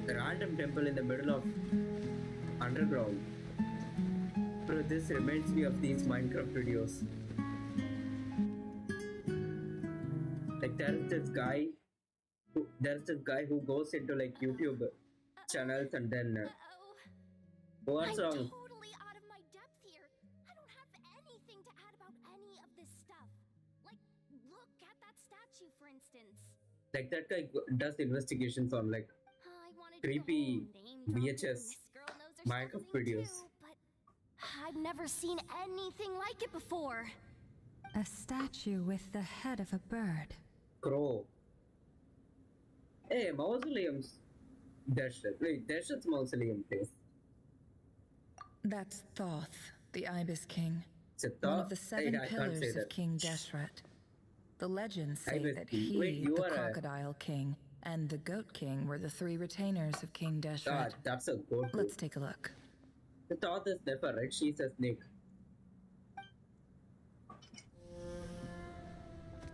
A random temple in the middle of underground. Bro, this reminds me of these Minecraft videos. Like there's this guy who goes into like YouTube channels and then what's I'm wrong? totally out of my depth here. I don't have anything to add about any of this stuff. Like, look at that statue, for instance. Like that guy does investigations on like I wanted creepy to go name drop VHS this girl knows her Minecraft stuff thing videos. too, but I've never seen anything like it before. A statue with the head of a bird. Crow. Hey, mausoleums. Deshret. Wait, Deshret's mausoleum place. That's Thoth, the Ibis King. Is it One Thoth? of the Hey, 7 I can't say pillars that. of King Deshret. The legends say Ibis that King. he, Wait, you the are a- Crocodile King, and the Goat King were the 3 retainers of King Ah, Deshret. that's a good Let's take a look. The thought is never, right? She's a snake.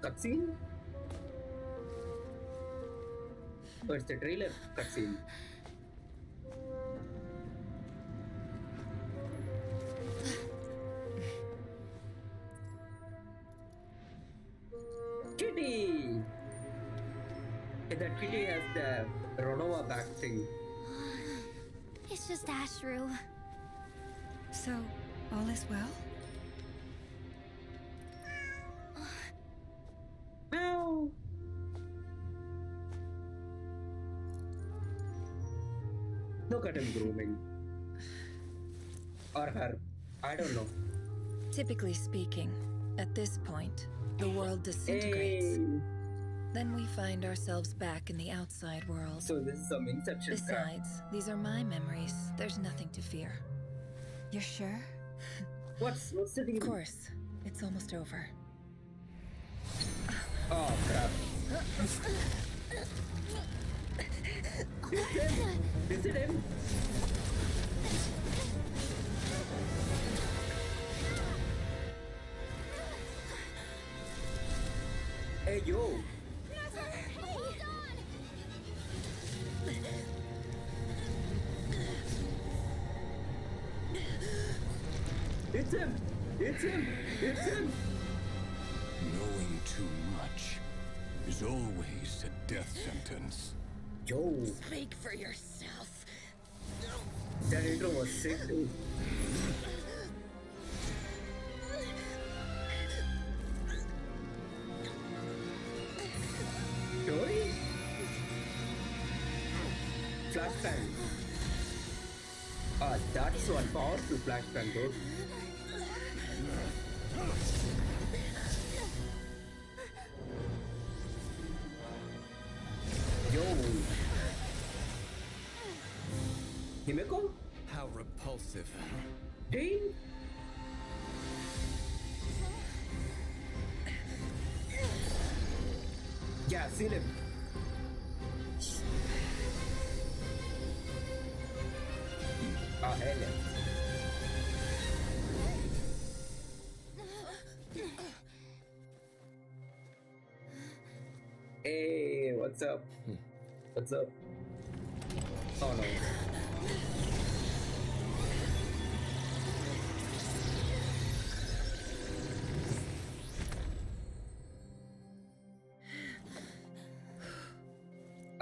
Cutscene? Oh, it's the trailer cutscene. Kitty! And that kitty has the Ronova back thing. It's just Ashru. So, all is well? Meow! Look at him grooming. Or her. I don't know. Typically speaking, at this point, the world disintegrates. Hey. Then we find ourselves back in the outside world. So this is some Inception crap. Besides, these are my memories. There's nothing to fear. You're sure? What's the deal? Of course. It's almost over. Oh crap. Is it him? Is it him? Hey yo! It's him! It's him! It's him! Knowing too much is always a death sentence. Yo! Speak for yourself. That intro was sick, dude. Joey? Flashbang. Ah, that's one powerful flashbang, dude. Yo. Himeko? How repulsive. Dane? Yeah, seen him. Ah, hell yeah. Hey, what's up? What's up? Oh no.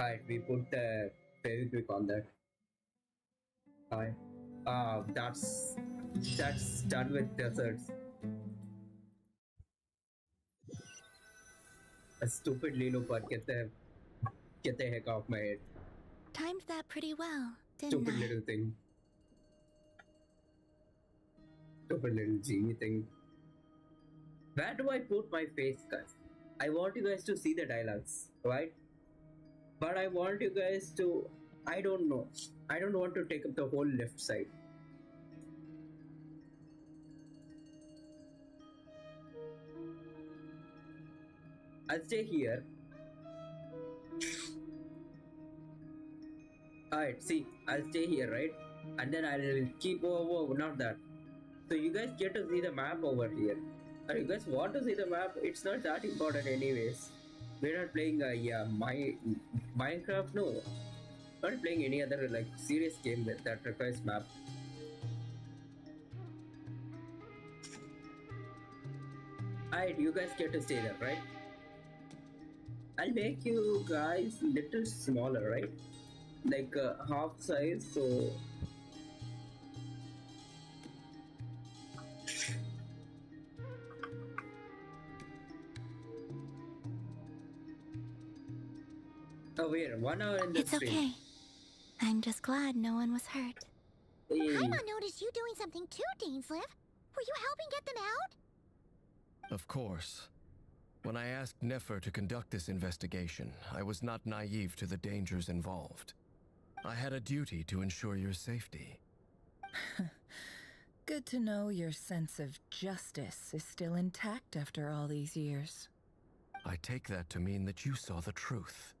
Alright, we put the Fevikwik on that. Alright. That's done with deserts. A stupid Lilopad, get the heck off my head. Timed that pretty well, didn't Stupid I? little thing. Stupid little genie thing. Where do I put my face, guys? I want you guys to see the dialogues, right? But I want you guys to... I don't know. I don't want to take up the whole left side. I'll stay here. Alright, see, I'll stay here, right? And then I'll keep over, not that. So you guys get to see the map over here. And you guys want to see the map? It's not that important anyways. We're not playing Minecraft, no. Not playing any other like serious game that requires map. Alright, you guys get to stay there, right? I'll make you guys little smaller, right? Like half size, so oh wait, 1 hour in the It's stream. okay. I'm just glad no one was hurt. Hey. Paimon noticed you doing something too, Dainsleif. Were you helping get them out? Of course. When I asked Nefer to conduct this investigation, I was not naive to the dangers involved. I had a duty to ensure your safety. Good to know your sense of justice is still intact after all these years. I take that to mean that you saw the truth.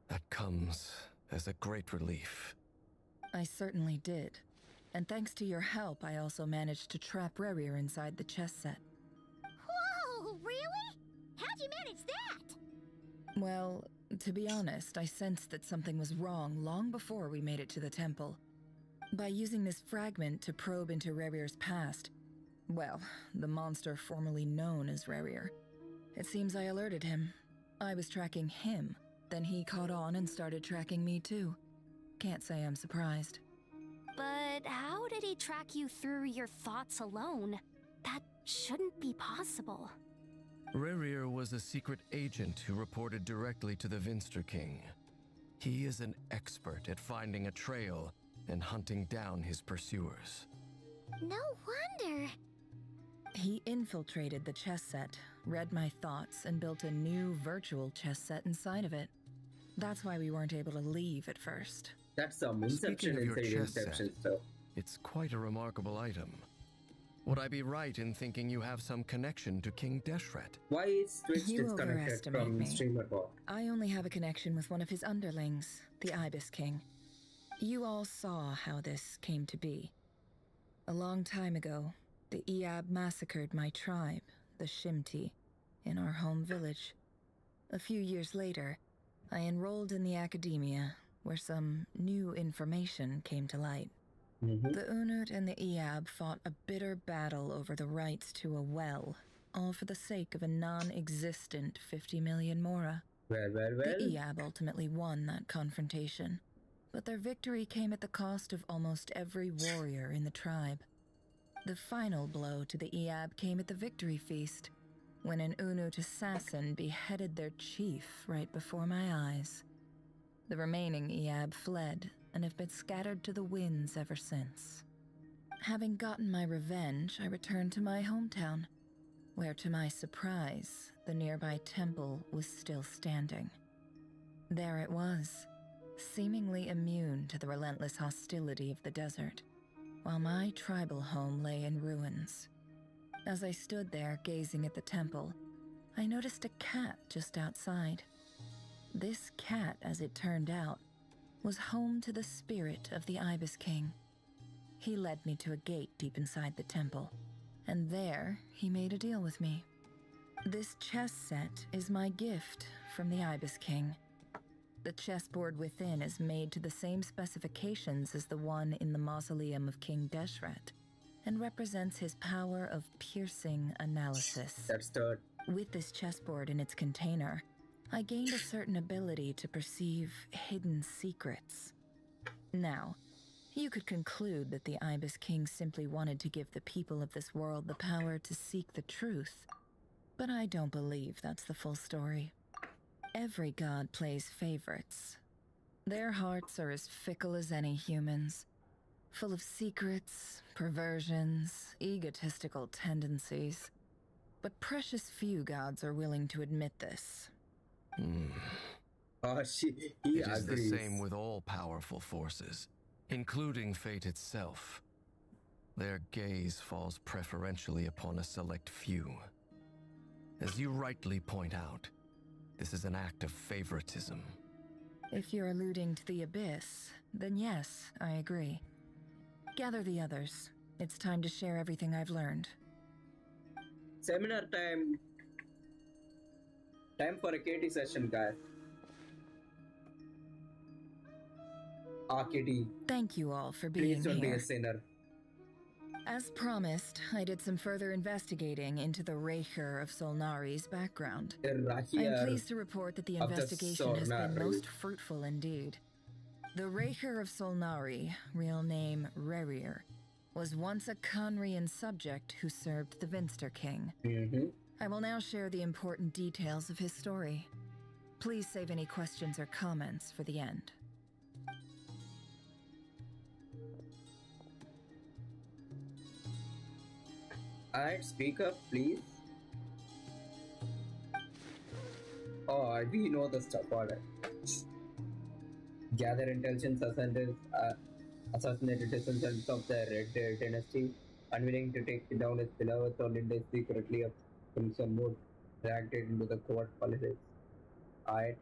That comes as a great relief. I certainly did. And thanks to your help, I also managed to trap Rerir inside the chess set. Whoa, really? How'd you manage that? Well, to be honest, I sensed that something was wrong long before we made it to the temple. By using this fragment to probe into Rerir's past, well, the monster formerly known as Rerir, it seems I alerted him. I was tracking him, then he caught on and started tracking me too. Can't say I'm surprised. But how did he track you through your thoughts alone? That shouldn't be possible. Rerir was a secret agent who reported directly to the Vinster King. He is an expert at finding a trail and hunting down his pursuers. No wonder. He infiltrated the chess set, read my thoughts, and built a new virtual chess set inside of it. That's why we weren't able to leave at first. That's some Speaking Inception of your inside chess Inception set, stuff. it's quite a remarkable item. Would I be right in thinking you have some connection to King Deshret? Why is Twitch You disconnected overestimate from me. streamer bot? I only have a connection with one of his underlings, the Ibis King. You all saw how this came to be. A long time ago, the Eab massacred my tribe, the Shimti, in our home village. A few years later, I enrolled in the academia, where some new information came to light. The Unut and the Eab fought a bitter battle over the rights to a well, all for the sake of a non-existent 50 million mora. Well. The Eab ultimately won that confrontation, but their victory came at the cost of almost every warrior in the tribe. The final blow to the Eab came at the victory feast, when an Unut assassin beheaded their chief right before my eyes. The remaining Eab fled and have been scattered to the winds ever since. Having gotten my revenge, I returned to my hometown, where to my surprise, the nearby temple was still standing. There it was, seemingly immune to the relentless hostility of the desert, while my tribal home lay in ruins. As I stood there gazing at the temple, I noticed a cat just outside. This cat, as it turned out, was home to the spirit of the Ibis King. He led me to a gate deep inside the temple, and there he made a deal with me. This chess set is my gift from the Ibis King. The chessboard within is made to the same specifications as the one in the mausoleum of King Deshret, and represents his power of piercing analysis. That's third. With this chessboard in its container, I gained a certain ability to perceive hidden secrets. Now, you could conclude that the Ibis King simply wanted to give the people of this world the power to seek the truth, but I don't believe that's the full story. Every god plays favorites. Their hearts are as fickle as any human's, full of secrets, perversions, egotistical tendencies. But precious few gods are willing to admit this. Oh, he It is the agrees. same with all powerful forces, including fate itself. Their gaze falls preferentially upon a select few. As you rightly point out, this is an act of favoritism. If you're alluding to the Abyss, then yes, I agree. Gather the others. It's time to share everything I've learned. Seminar time. Time for a KT session, guys. KT. Thank you all for being Please don't be here. a sinner. As promised, I did some further investigating into the Reicher of Solnari's background. I am pleased to report that the of the investigation has been Solnari. most fruitful indeed. The Reicher of Solnari, real name Rerir, was once a Conrian subject who served the Vinster King. I will now share the important details of his story. Please save any questions or comments for the end. Alright, speak up, please. Oh, we know the stuff, alright. Gather intelligence, assassinated descendants of the Red Dynasty, unwilling to take down his beloved Solinda secretly of Crimson Mood, dragged it into the court politics. Alright.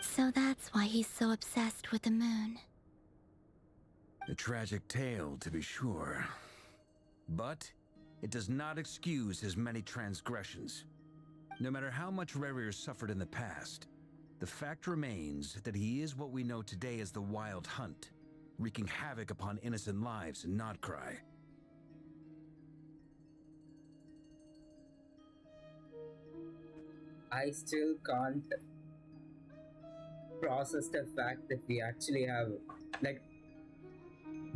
So that's why he's so obsessed with the moon. A tragic tale, to be sure. But it does not excuse his many transgressions. No matter how much Rerir suffered in the past, the fact remains that he is what we know today as the Wild Hunt, wreaking havoc upon innocent lives in Nodcry. I still can't process the fact that we actually have, like,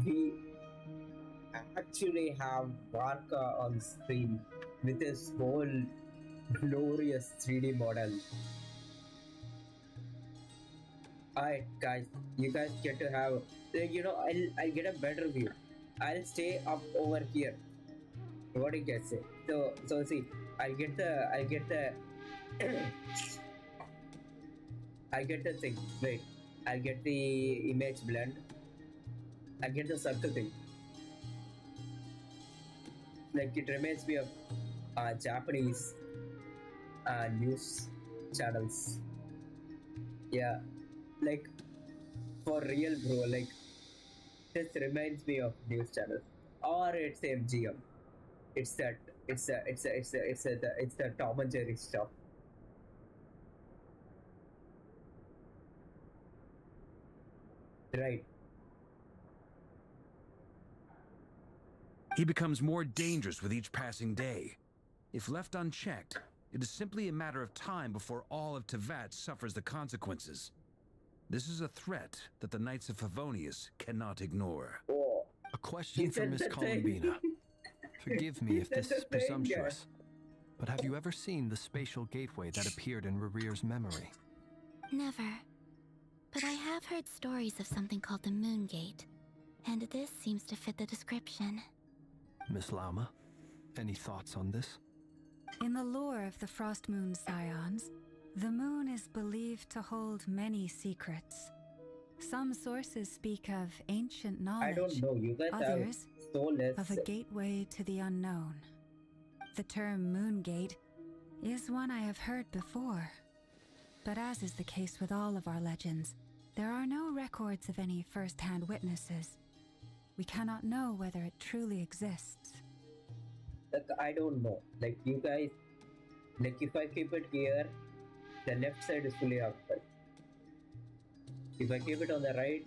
we actually have Varka on screen with his whole glorious 3D model. Alright, guys, you guys get to have, you know, I'll get a better view. I'll stay up over here. What do you guys say? So see, I'll get the I get the thing. Wait, I'll get the image blend. I'll get the circle thing. Like, it reminds me of Japanese news channels. Yeah, like, for real, bro. Like, this reminds me of news channels, or it's MGM. It's the Tom and Jerry stuff. Right. He becomes more dangerous with each passing day. If left unchecked, it is simply a matter of time before all of Tevat suffers the consequences. This is a threat that the Knights of Favonius cannot ignore. Oh. A question for Miss Columbina. Forgive me if this is presumptuous, but have you ever seen the spatial gateway that appeared in Rerir's memory? Never. But I have heard stories of something called the Moon Gate, and this seems to fit the description. Miss Lauma, any thoughts on this? In the lore of the Frost Moon Scions, the moon is believed to hold many secrets. Some sources speak of ancient knowledge, I don't know. You guys others have so less of a gateway to the unknown. The term Moon Gate is one I have heard before, but as is the case with all of our legends, there are no records of any first-hand witnesses. We cannot know whether it truly exists. Like, I don't know. Like, you guys, like, if I keep it here, the left side is fully occupied. If I keep it on the right,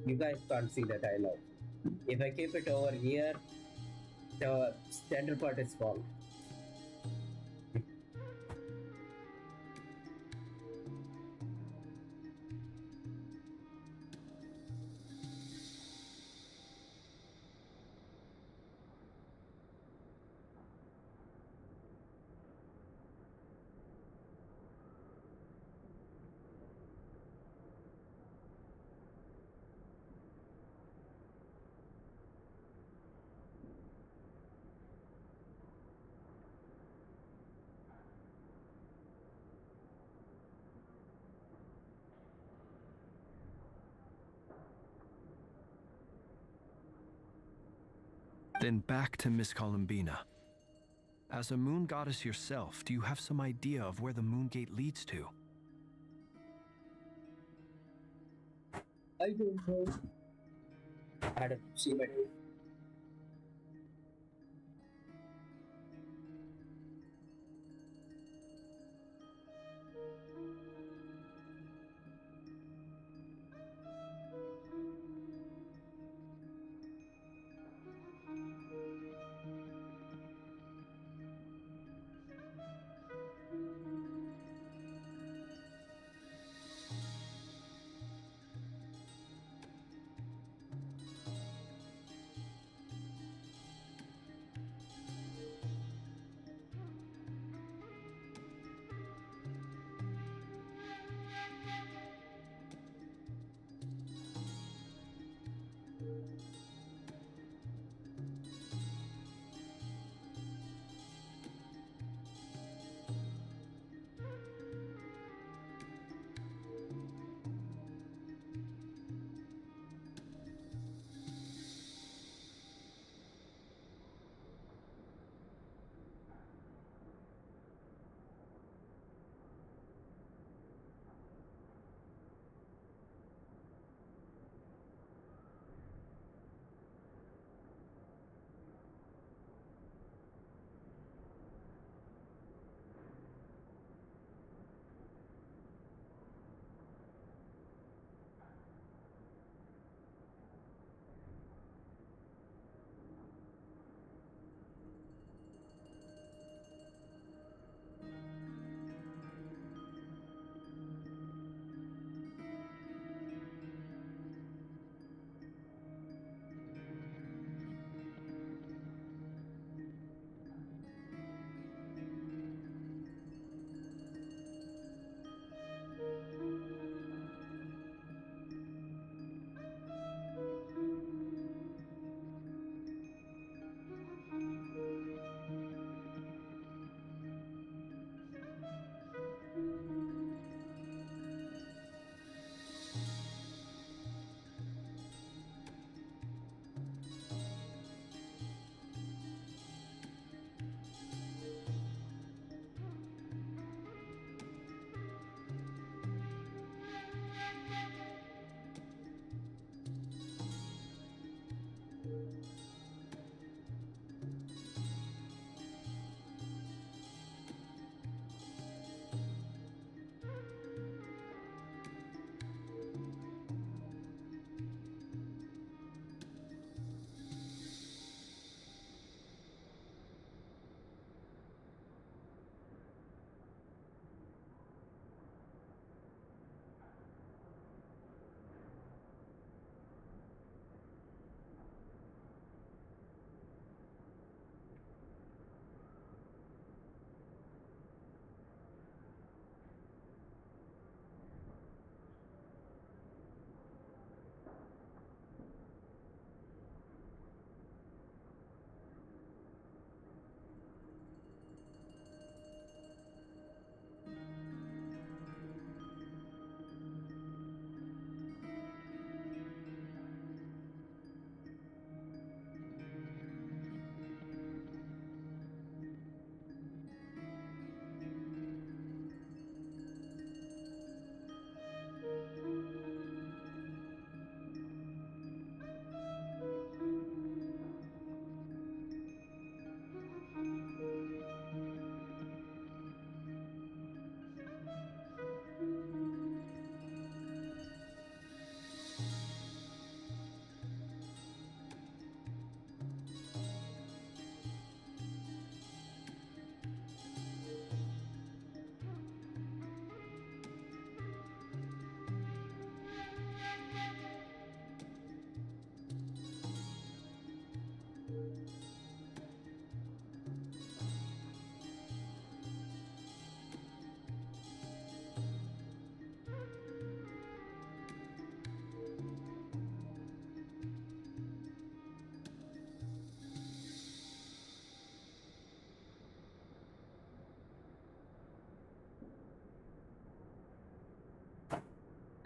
you guys can't see the dialogue. If I keep it over here, the center part is gone. Then back to Miss Columbina. As a moon goddess yourself, do you have some idea of where the Moon Gate leads to? I don't know. I don't see my.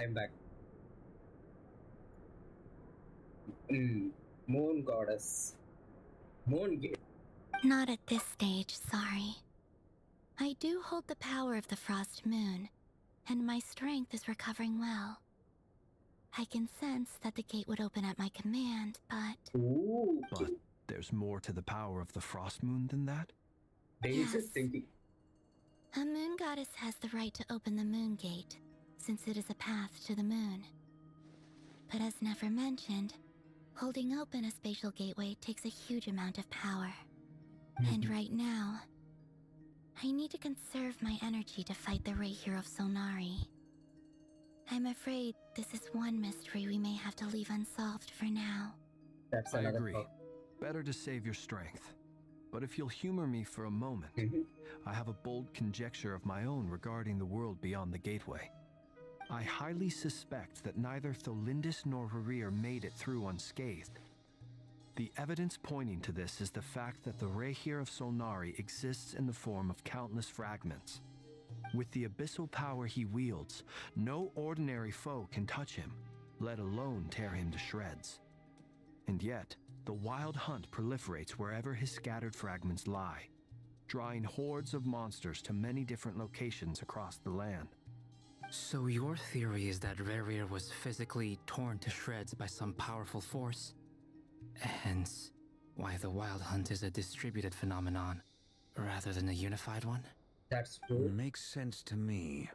I'm back. Moon goddess. Moon gate. Not at this stage, sorry. I do hold the power of the Frost Moon, and my strength is recovering well. I can sense that the gate would open at my command, but... Ooh. But there's more to the power of the Frost Moon than that? Yes. Just thinking. A moon goddess has the right to open the moon gate, since it is a path to the moon. But as Nefer mentioned, holding open a spatial gateway takes a huge amount of power. And right now, I need to conserve my energy to fight the Rahier of Solnari. I'm afraid this is one mystery we may have to leave unsolved for now. I agree. Better to save your strength. But if you'll humor me for a moment, I have a bold conjecture of my own regarding the world beyond the gateway. I highly suspect that neither Tholindis nor Rarir made it through unscathed. The evidence pointing to this is the fact that the Rahier of Solnari exists in the form of countless fragments. With the abyssal power he wields, no ordinary foe can touch him, let alone tear him to shreds. And yet, the Wild Hunt proliferates wherever his scattered fragments lie, drawing hordes of monsters to many different locations across the land. So your theory is that Rarir was physically torn to shreds by some powerful force? Hence, why the Wild Hunt is a distributed phenomenon, rather than a unified one? That's true. Makes sense to me.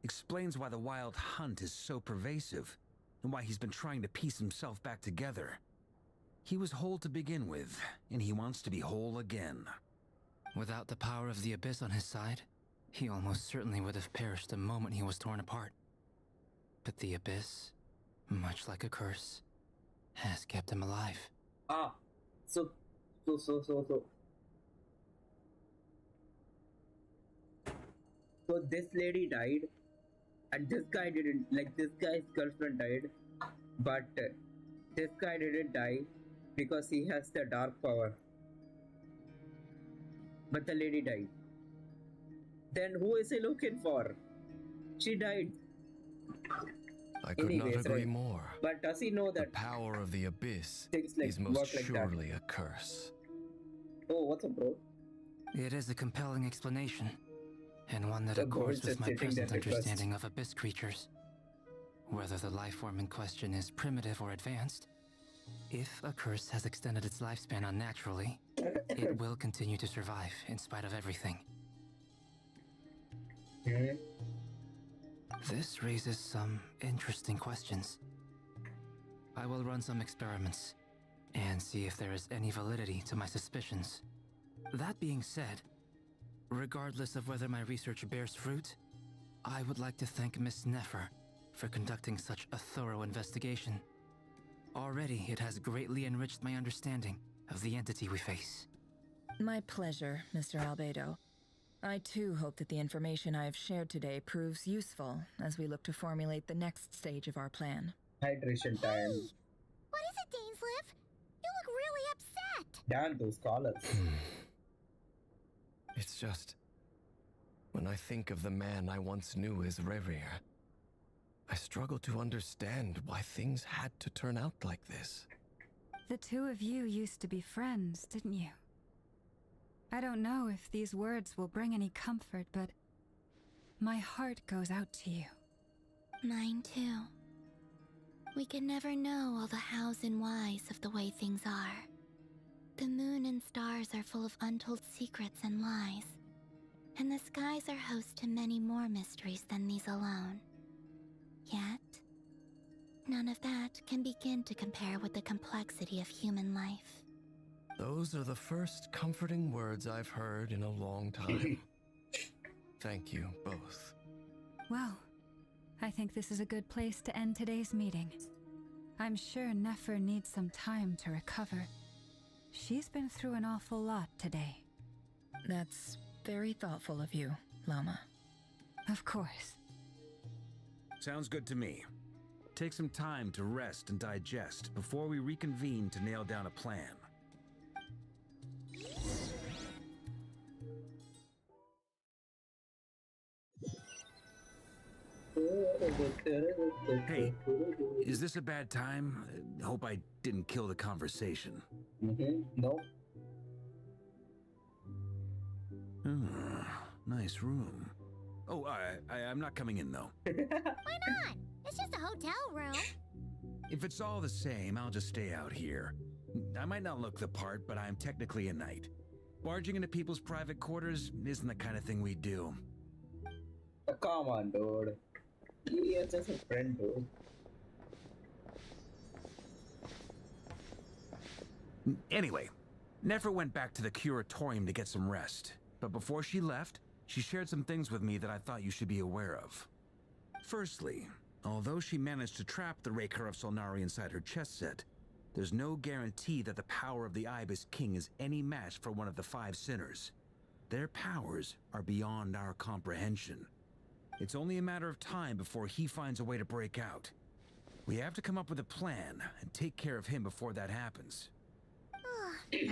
Explains why the Wild Hunt is so pervasive, and why he's been trying to piece himself back together. He was whole to begin with, and he wants to be whole again. Without the power of the Abyss on his side, he almost certainly would have perished the moment he was torn apart. But the Abyss, much like a curse, has kept him alive. So this lady died, and this guy didn't. Like, this guy's girlfriend died, but this guy didn't die because he has the dark power. But the lady died. Then who is he looking for? She died. I could not agree more. But does he know that the power of the Abyss like is most like surely a curse? Oh, what's up, bro? It is a compelling explanation, and one that accords with my present understanding of Abyss creatures. Whether the life form in question is primitive or advanced, if a curse has extended its lifespan unnaturally, it will continue to survive in spite of everything. This raises some interesting questions. I will run some experiments and see if there is any validity to my suspicions. That being said, regardless of whether my research bears fruit, I would like to thank Miss Nefer for conducting such a thorough investigation. Already, it has greatly enriched my understanding of the entity we face. My pleasure, Mr. Albedo. I too hope that the information I have shared today proves useful as we look to formulate the next stage of our plan. Hydration time. Hey, what is it, Dainsleif? You look really upset. Damn those scholars. It's just... when I think of the man I once knew as Rarir, I struggle to understand why things had to turn out like this. The two of you used to be friends, didn't you? I don't know if these words will bring any comfort, but my heart goes out to you. Mine too. We can never know all the hows and whys of the way things are. The moon and stars are full of untold secrets and lies, and the skies are host to many more mysteries than these alone. Yet, none of that can begin to compare with the complexity of human life. Those are the first comforting words I've heard in a long time. Thank you, both. Well, I think this is a good place to end today's meeting. I'm sure Nefer needs some time to recover. She's been through an awful lot today. That's very thoughtful of you, Lama. Of course. Sounds good to me. Take some time to rest and digest before we reconvene to nail down a plan. Hey, is this a bad time? Hope I didn't kill the conversation. No. Nice room. Oh, I'm not coming in, though. Why not? It's just a hotel room. If it's all the same, I'll just stay out here. I might not look the part, but I'm technically a knight. Barging into people's private quarters isn't the kind of thing we do. Come on, dude. He is just a friend, dude. Anyway, Nefer went back to the curatorium to get some rest. But before she left, she shared some things with me that I thought you should be aware of. Firstly, although she managed to trap the Raker of Solnari inside her chest set, there's no guarantee that the power of the Ibis King is any match for one of the 5 sinners. Their powers are beyond our comprehension. It's only a matter of time before he finds a way to break out. We have to come up with a plan and take care of him before that happens. Honestly,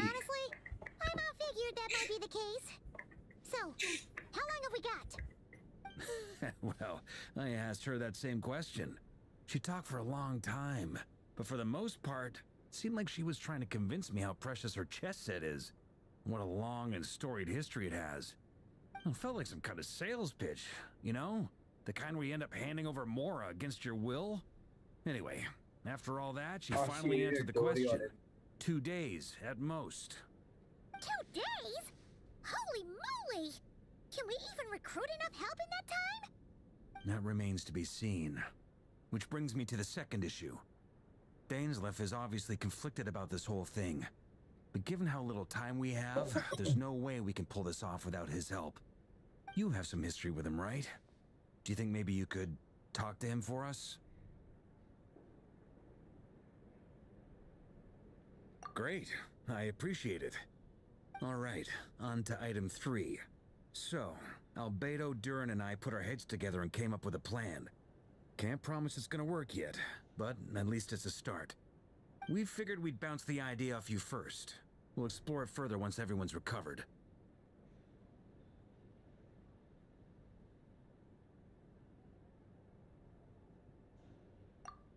I about figured that might be the case. So, how long have we got? Well, I asked her that same question. She talked for a long time, but for the most part, it seemed like she was trying to convince me how precious her chess set is. What a long and storied history it has. It felt like some kind of sales pitch, you know? The kind where you end up handing over Mora against your will? Anyway, after all that, she finally answered the question. 2 days, at most. 2 days? Holy moly! Can we even recruit enough help in that time? That remains to be seen. Which brings me to the second issue. Dainsleif is obviously conflicted about this whole thing. But given how little time we have, there's no way we can pull this off without his help. You have some history with him, right? Do you think maybe you could talk to him for us? Great. I appreciate it. All right, on to item 3. So, Albedo, Durin, and I put our heads together and came up with a plan. Can't promise it's gonna work yet, but at least it's a start. We figured we'd bounce the idea off you first. We'll explore it further once everyone's recovered.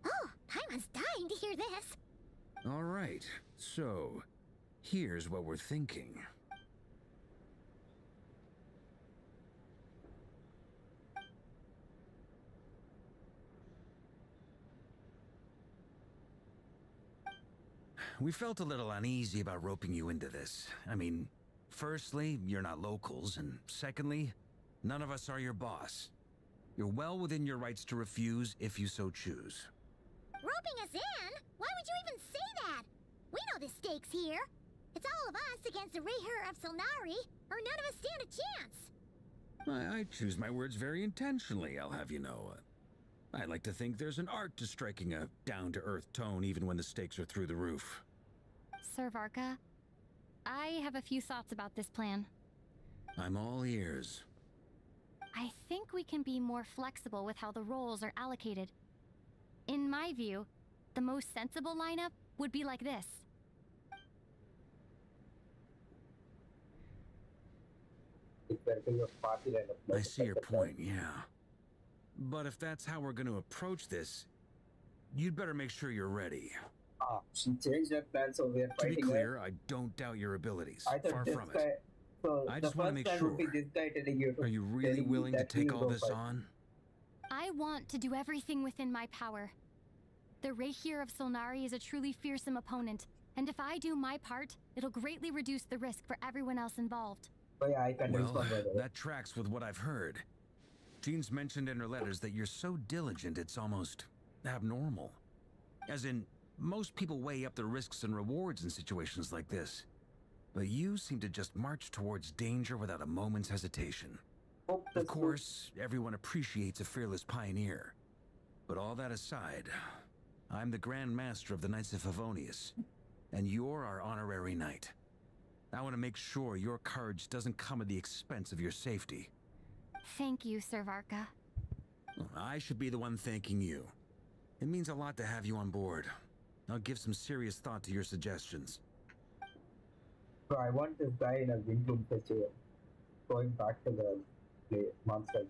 Oh, Paimon's dying to hear this. All right, so here's what we're thinking. We felt a little uneasy about roping you into this. I mean, firstly, you're not locals, and secondly, none of us are your boss. You're well within your rights to refuse if you so choose. Roping us in? Why would you even say that? We know the stakes here. It's all of us against the Raher of Solnari, or none of us stand a chance. I choose my words very intentionally, I'll have you know. I like to think there's an art to striking a down-to-earth tone even when the stakes are through the roof. Sir Varka, I have a few thoughts about this plan. I'm all ears. I think we can be more flexible with how the roles are allocated. In my view, the most sensible lineup would be like this. I see your point, yeah. But if that's how we're going to approach this, you'd better make sure you're ready. She changed her plan, so we're fighting. To be clear, I don't doubt your abilities. Far from it. So I just want to make sure. Are you really willing to take all this on? I want to do everything within my power. The Raher of Solnari is a truly fearsome opponent, and if I do my part, it'll greatly reduce the risk for everyone else involved. Oh yeah, I can well, that tracks with what I've heard. Jean's mentioned in her letters that you're so diligent it's almost abnormal. As in, most people weigh up the risks and rewards in situations like this. But you seem to just march towards danger without a moment's hesitation. Of course, everyone appreciates a fearless pioneer. But all that aside, I'm the Grand Master of the Knights of Favonius, and you're our honorary knight. I want to make sure your courage doesn't come at the expense of your safety. Thank you, Sir Varka. I should be the one thanking you. It means a lot to have you on board. I'll give some serious thought to your suggestions. So I want this guy in a Windbloom festival. Going back to the monster.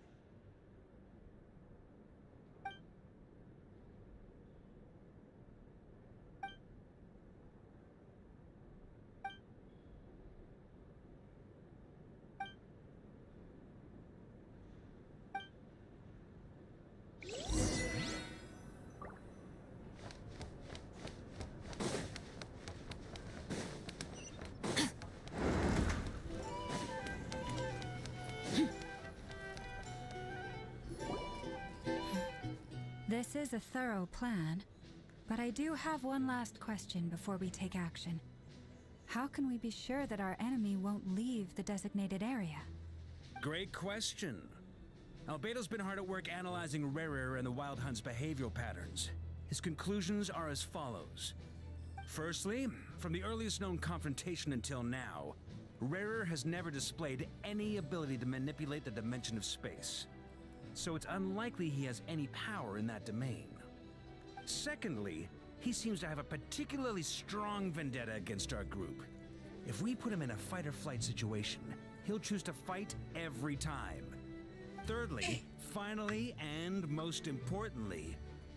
This is a thorough plan, but I do have one last question before we take action. How can we be sure that our enemy won't leave the designated area? Great question. Albedo's been hard at work analyzing Rarer and the Wild Hunt's behavioral patterns. His conclusions are as follows. Firstly, from the earliest known confrontation until now, Rarer has never displayed any ability to manipulate the dimension of space. So it's unlikely he has any power in that domain. Secondly, he seems to have a particularly strong vendetta against our group. If we put him in a fight-or-flight situation, he'll choose to fight every time. Thirdly, finally, and most importantly,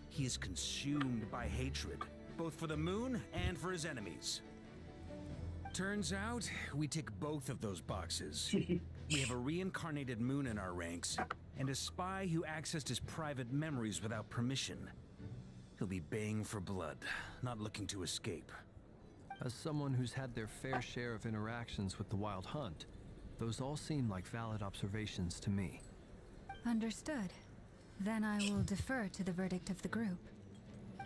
he is consumed by hatred, both for the moon and for his enemies. Turns out, we tick both of those boxes. We have a reincarnated moon in our ranks, and a spy who accessed his private memories without permission. He'll be baying for blood, not looking to escape. As someone who's had their fair share of interactions with the Wild Hunt, those all seem like valid observations to me. Understood. Then I will defer to the verdict of the group.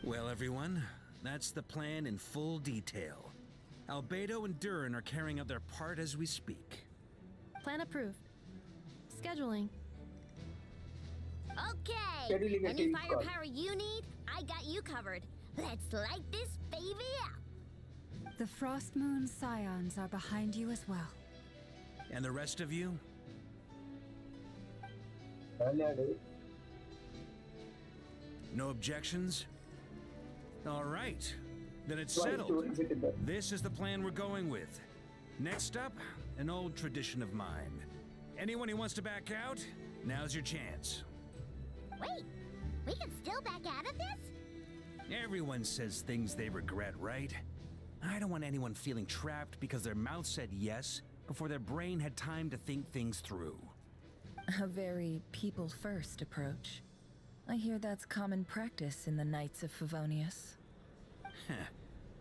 Well, everyone, that's the plan in full detail. Albedo and Durin are carrying out their part as we speak. Plan approved. Scheduling. Okay, any firepower you need, I got you covered. Let's light this baby up. The Frost Moon Scions are behind you as well. And the rest of you? No objections? All right, then it's settled. This is the plan we're going with. Next up, an old tradition of mine. Anyone who wants to back out, now's your chance. Wait, we can still back out of this? Everyone says things they regret, right? I don't want anyone feeling trapped because their mouth said yes before their brain had time to think things through. A very people-first approach. I hear that's common practice in the Knights of Favonius.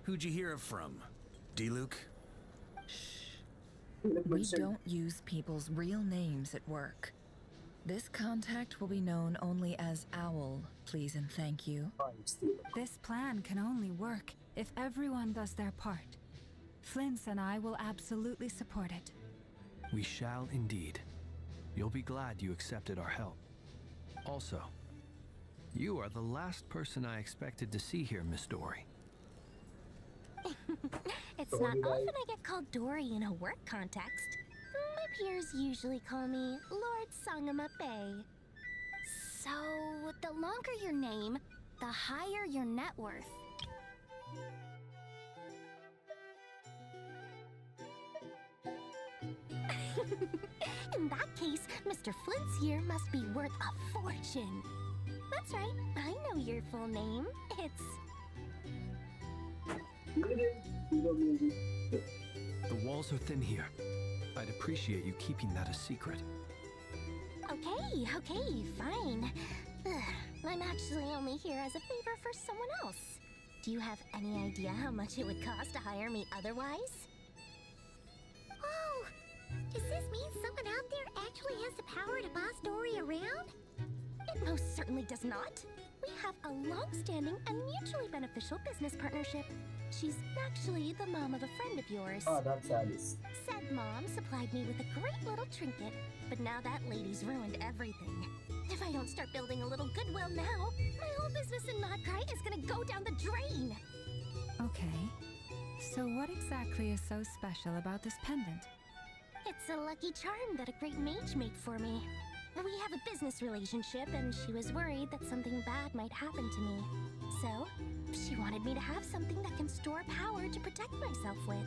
Who'd you hear it from? D-Luke? Shh. We don't use people's real names at work. This contact will be known only as Owl, please and thank you. This plan can only work if everyone does their part. Flint's and I will absolutely support it. We shall indeed. You'll be glad you accepted our help. Also, you are the last person I expected to see here, Miss Dory. It's not often I get called Dory in a work context. My peers usually call me Lord Sangamape. So, the longer your name, the higher your net worth. In that case, Mr. Flint's here must be worth a fortune. That's right, I know your full name. It's... The walls are thin here. I'd appreciate you keeping that a secret. Okay, fine. I'm actually only here as a favor for someone else. Do you have any idea how much it would cost to hire me otherwise? Oh, does this mean someone out there actually has the power to boss Dory around? It most certainly does not. We have a long-standing and mutually beneficial business partnership. She's actually the mom of a friend of yours. Oh, that's Alice. Said mom supplied me with a great little trinket, but now that lady's ruined everything. If I don't start building a little goodwill now, my whole business in Notcry is gonna go down the drain. Okay, so what exactly is so special about this pendant? It's a lucky charm that a great mage made for me. We have a business relationship, and she was worried that something bad might happen to me. So, she wanted me to have something that can store power to protect myself with.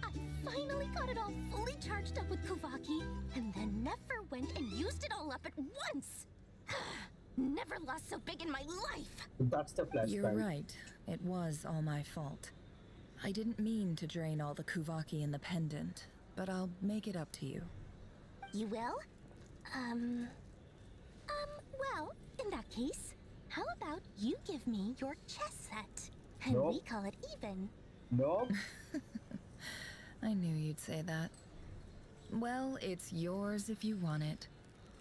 I finally got it all fully charged up with Kuvaki, and then never went and used it all up at once. Never lost so big in my life. That's the flashback. You're right. It was all my fault. I didn't mean to drain all the Kuvaki in the pendant, but I'll make it up to you. You will? Well, in that case, how about you give me your chess set? And we call it even. Nope. I knew you'd say that. Well, it's yours if you want it.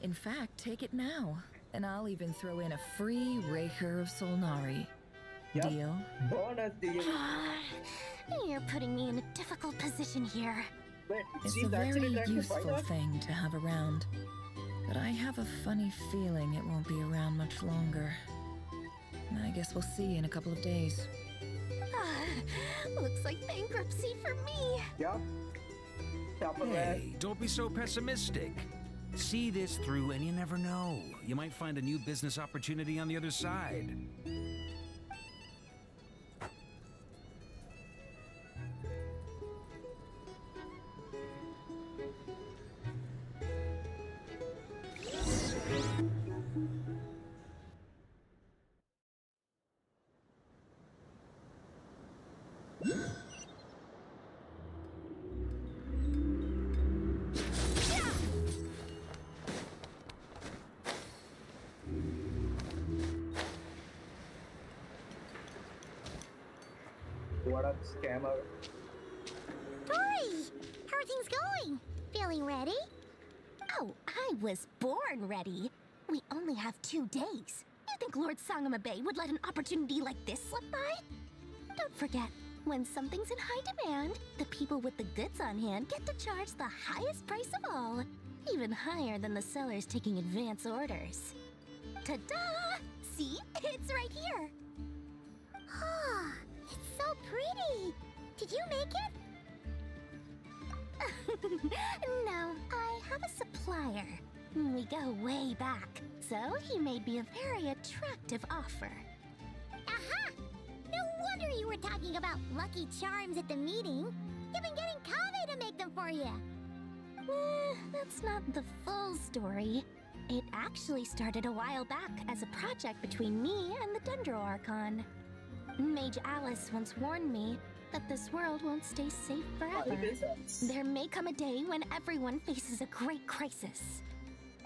In fact, take it now. And I'll even throw in a free Raker of Solnari. Yep. Deal? Bonus deal. You're putting me in a difficult position here. Wait, It's she's a very actually trying to useful find out? thing to have around. But I have a funny feeling it won't be around much longer. I guess we'll see in a couple of days. Looks like bankruptcy for me. Yep. Hey, don't be so pessimistic. See this through and you never know. You might find a new business opportunity on the other side. What up, scammer? Tori! How are things going? Feeling ready? Oh, I was born ready. We only have 2 days. You think Lord Sangama Bay would let an opportunity like this slip by? Don't forget, when something's in high demand, the people with the goods on hand get to charge the highest price of all. Even higher than the sellers taking advance orders. Ta-da! See? It's right here. Oh, it's so pretty. Did you make it? No, I have a supplier. We go way back, so he made me a very attractive offer. Aha! No wonder you were talking about Lucky Charms at the meeting. You've been getting Kave to make them for you. That's not the full story. It actually started a while back as a project between me and the Dendro Archon. Mage Alice once warned me that this world won't stay safe forever. There may come a day when everyone faces a great crisis.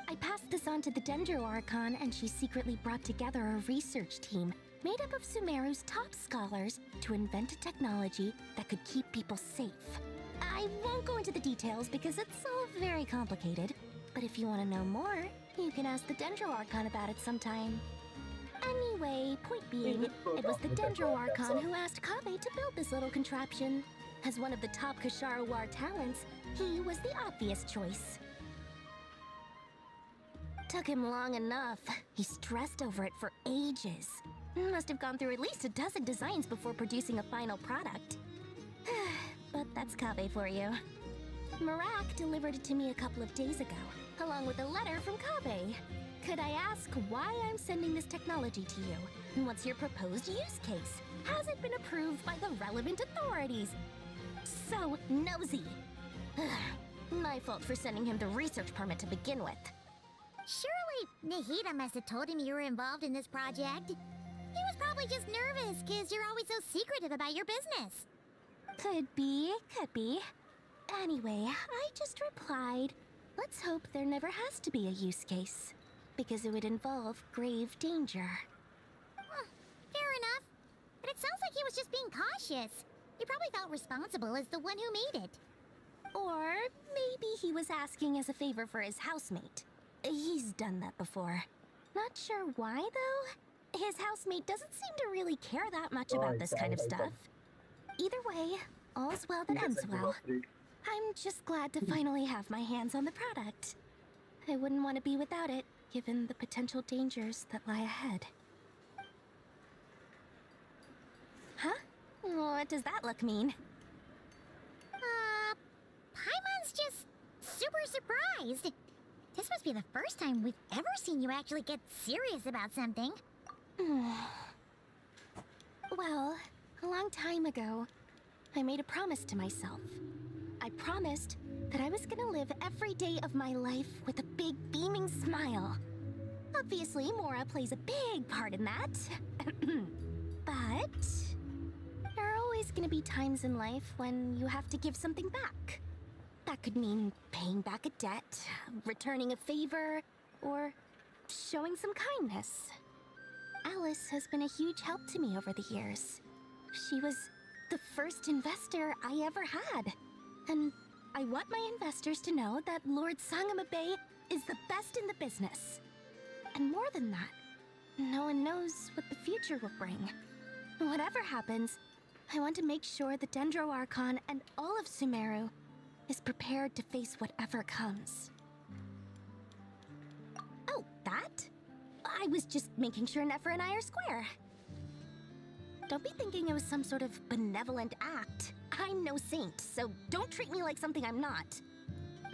I passed this on to the Dendro Archon, and she secretly brought together a research team made up of Sumeru's top scholars to invent a technology that could keep people safe. I won't go into the details because it's all very complicated, but if you want to know more, you can ask the Dendro Archon about it sometime. Anyway, point being, it was the Dendro Archon who asked Kave to build this little contraption. As one of the top Kashara War talents, he was the obvious choice. Took him long enough. He stressed over it for ages. Must have gone through at least a dozen designs before producing a final product. But that's Kave for you. Marak delivered it to me a couple of days ago, along with a letter from Kave. Could I ask why I'm sending this technology to you? And what's your proposed use case? Has it been approved by the relevant authorities? So nosy. My fault for sending him the research permit to begin with. Surely Nahida must have told him you were involved in this project. He was probably just nervous because you're always so secretive about your business. Could be, could be. Anyway, I just replied, let's hope there never has to be a use case, because it would involve grave danger. Fair enough. But it sounds like he was just being cautious. He probably felt responsible as the one who made it. Or maybe he was asking as a favor for his housemate. He's done that before. Not sure why, though. His housemate doesn't seem to really care that much about this kind of stuff. Either way, all's well that ends well. I'm just glad to finally have my hands on the product. I wouldn't want to be without it, given the potential dangers that lie ahead. Huh? What does that look mean? Paimon's just super surprised. This must be the first time we've ever seen you actually get serious about something. Well, a long time ago, I made a promise to myself. I promised that I was gonna live every day of my life with a big beaming smile. Obviously, Mora plays a big part in that. But there are always gonna be times in life when you have to give something back. That could mean paying back a debt, returning a favor, or showing some kindness. Alice has been a huge help to me over the years. She was the first investor I ever had. And I want my investors to know that Lord Sangama Bay is the best in the business. And more than that, no one knows what the future will bring. Whatever happens, I want to make sure the Dendro Archon and all of Sumeru is prepared to face whatever comes. Oh, that? I was just making sure Nefer and I are square. Don't be thinking it was some sort of benevolent act. I'm no saint, so don't treat me like something I'm not.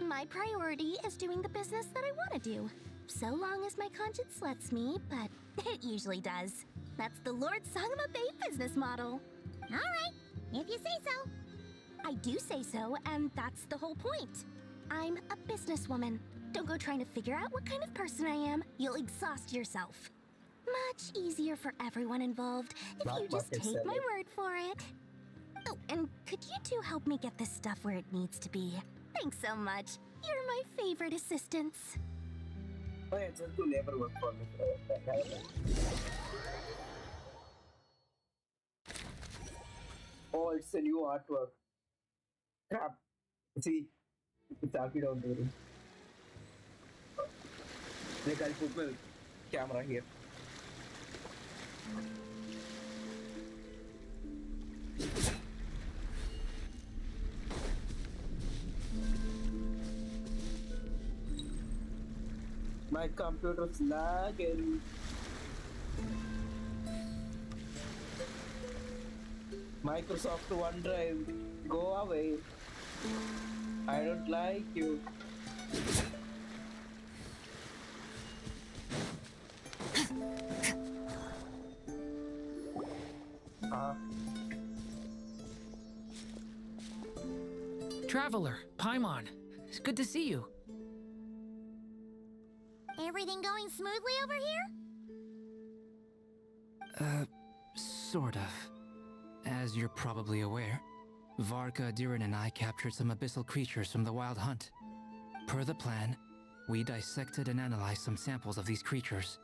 My priority is doing the business that I want to do, so long as my conscience lets me, but it usually does. That's the Lord Sangama Bay business model. Alright, if you say so. I do say so, and that's the whole point. I'm a businesswoman. Don't go trying to figure out what kind of person I am. You'll exhaust yourself. Much easier for everyone involved if you just take my word for it. Oh, and could you two help me get this stuff where it needs to be? Thanks so much. You're my favorite assistants. Oh, yeah, just do labor work for me. Oh, it's a new artwork. Crap. See, it's actually down there. Like, I'll put my camera here. My computer's lagging. Microsoft OneDrive, go away. I don't like you. Traveler, Paimon, it's good to see you. Everything going smoothly over here? Sort of. As you're probably aware, Varka, Diren, and I captured some abyssal creatures from the Wild Hunt. Per the plan, we dissected and analyzed some samples of these creatures.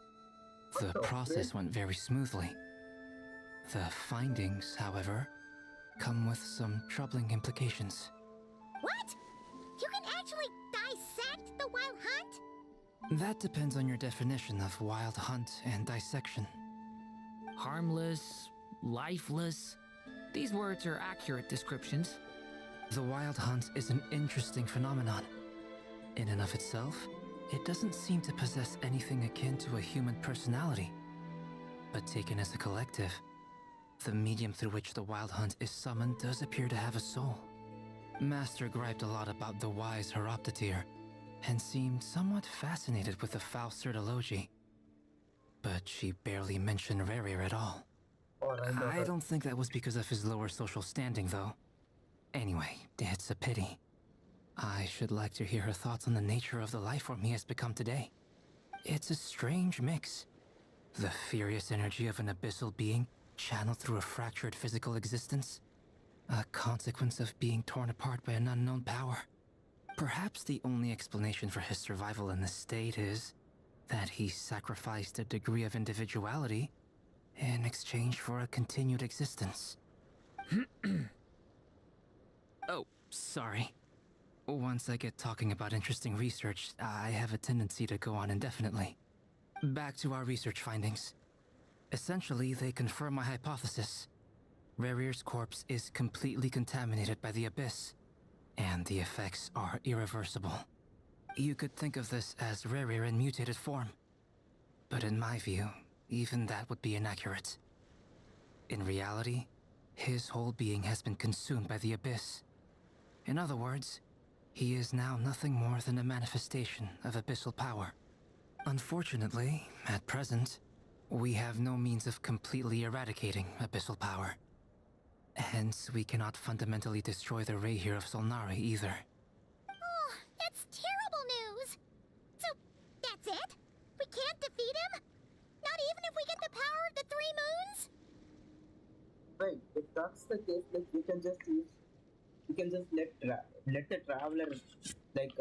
The process went very smoothly. The findings, however, come with some troubling implications. What? You can actually dissect the Wild Hunt? That depends on your definition of Wild Hunt and dissection. Harmless, lifeless. These words are accurate descriptions. The Wild Hunt is an interesting phenomenon. In and of itself, it doesn't seem to possess anything akin to a human personality. But taken as a collective, the medium through which the Wild Hunt is summoned does appear to have a soul. Master griped a lot about the wise Horoptatyr, and seemed somewhat fascinated with the Faust Certology. But she barely mentioned Rerir at all. I don't think that was because of his lower social standing, though. Anyway, it's a pity. I should like to hear her thoughts on the nature of the life form he has become today. It's a strange mix. The furious energy of an abyssal being channeled through a fractured physical existence. A consequence of being torn apart by an unknown power. Perhaps the only explanation for his survival in this state is that he sacrificed a degree of individuality in exchange for a continued existence. Oh, sorry. Once I get talking about interesting research, I have a tendency to go on indefinitely. Back to our research findings. Essentially, they confirm my hypothesis. Rerir's corpse is completely contaminated by the Abyss, and the effects are irreversible. You could think of this as Rerir in mutated form. But in my view, even that would be inaccurate. In reality, his whole being has been consumed by the Abyss. In other words, he is now nothing more than a manifestation of abyssal power. Unfortunately, at present, we have no means of completely eradicating abyssal power. Hence, we cannot fundamentally destroy the Rayhir of Solnari either. Oh, that's terrible news! So, that's it? We can't defeat him? Not even if we get the power of the Three Moons? Wait, if that's the case, like, we can just let the traveler, like,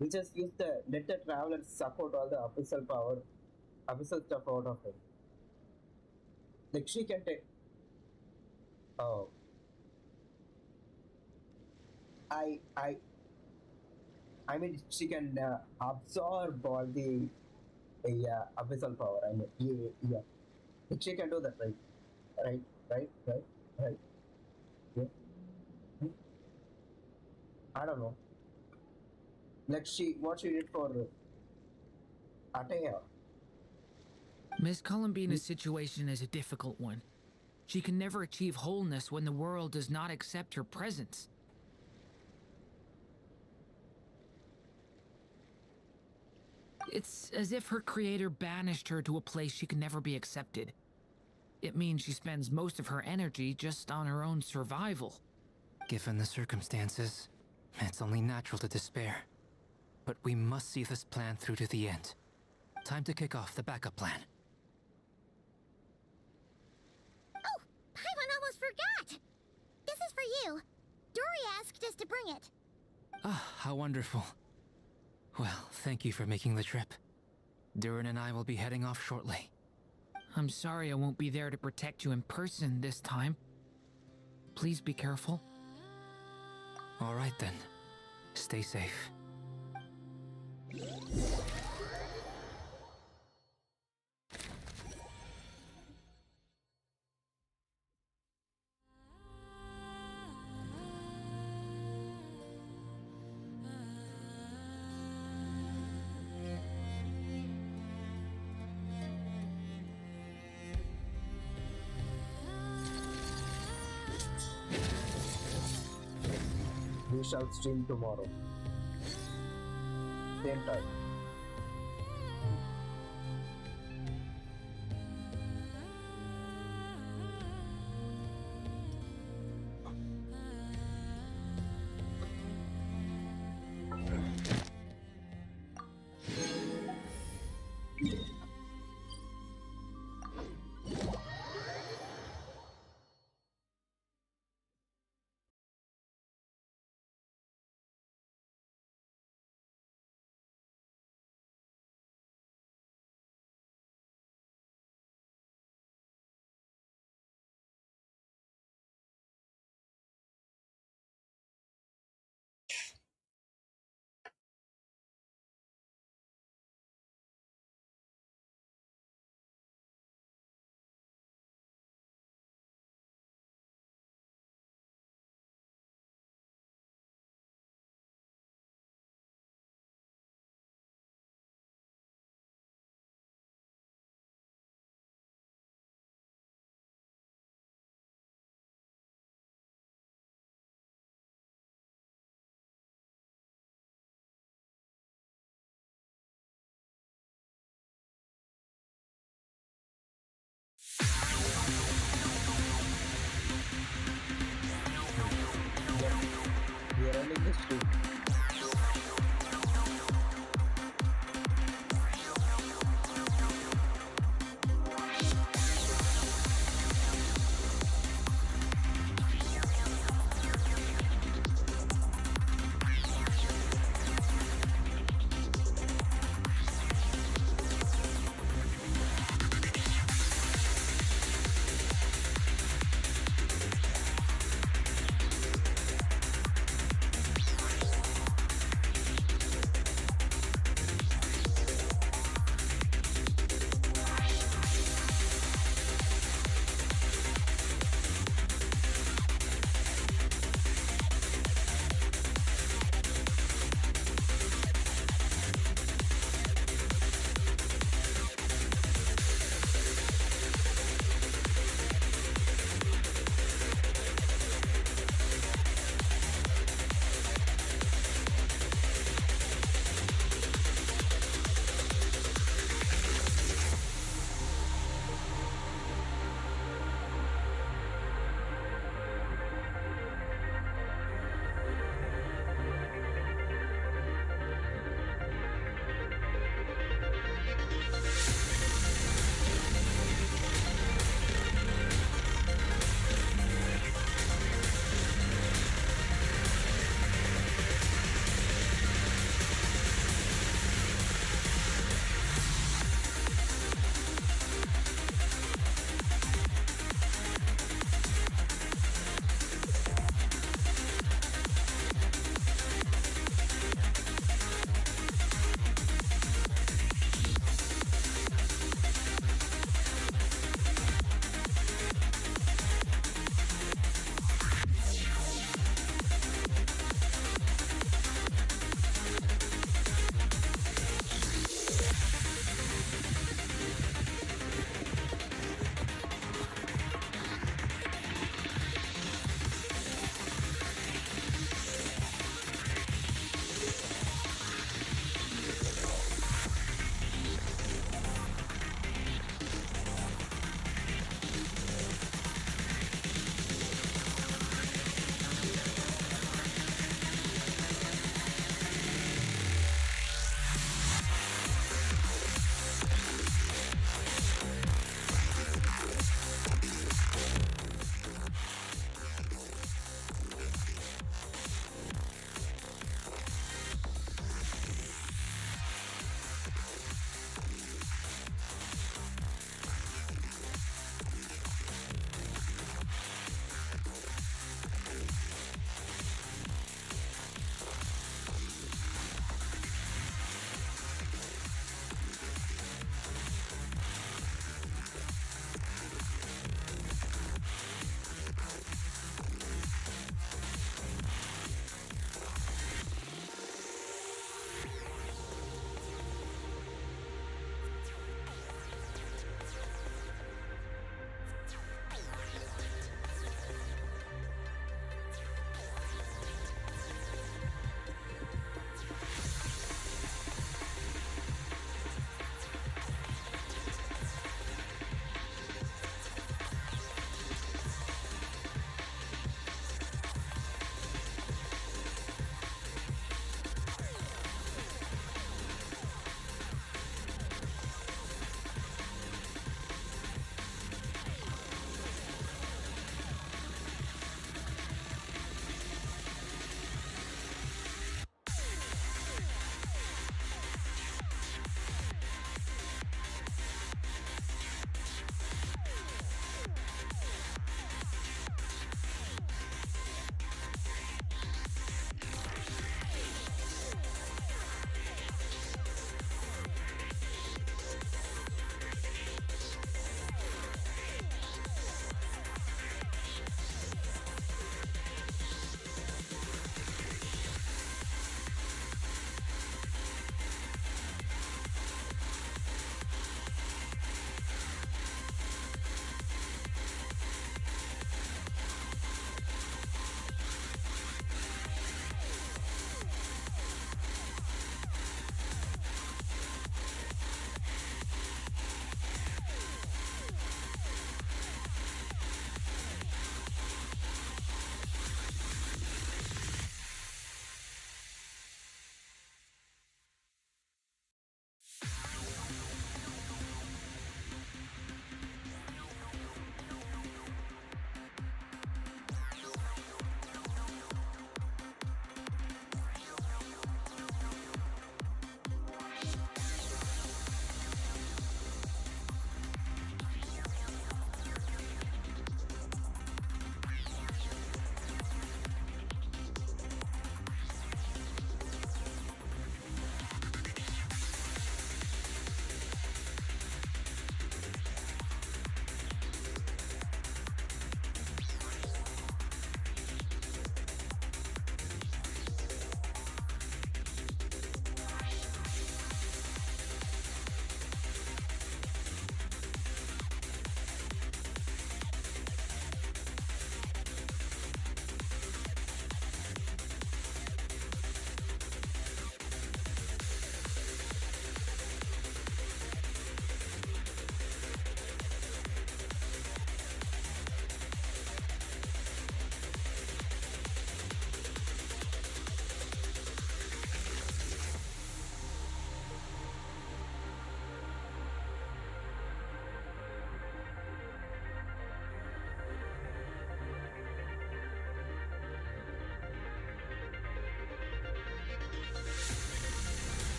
we just let the traveler suck out all the abyssal power, abyssal stuff out of him. Like, she can take... Oh. I mean, she can absorb all the Yeah, abyssal power. I mean, yeah. She can do that, right? Right. Yeah. I don't know. Like what she did for Ataya. Miss Columbina's situation is a difficult one. She can never achieve wholeness when the world does not accept her presence. It's as if her creator banished her to a place she can never be accepted. It means she spends most of her energy just on her own survival. Given the circumstances, it's only natural to despair. But we must see this plan through to the end. Time to kick off the backup plan. Oh, Paimon almost forgot! This is for you. Dory asked us to bring it. Ah, how wonderful. Well, thank you for making the trip. Durin and I will be heading off shortly. I'm sorry I won't be there to protect you in person this time. Please be careful. All right then. Stay safe. We shall stream tomorrow. Same time.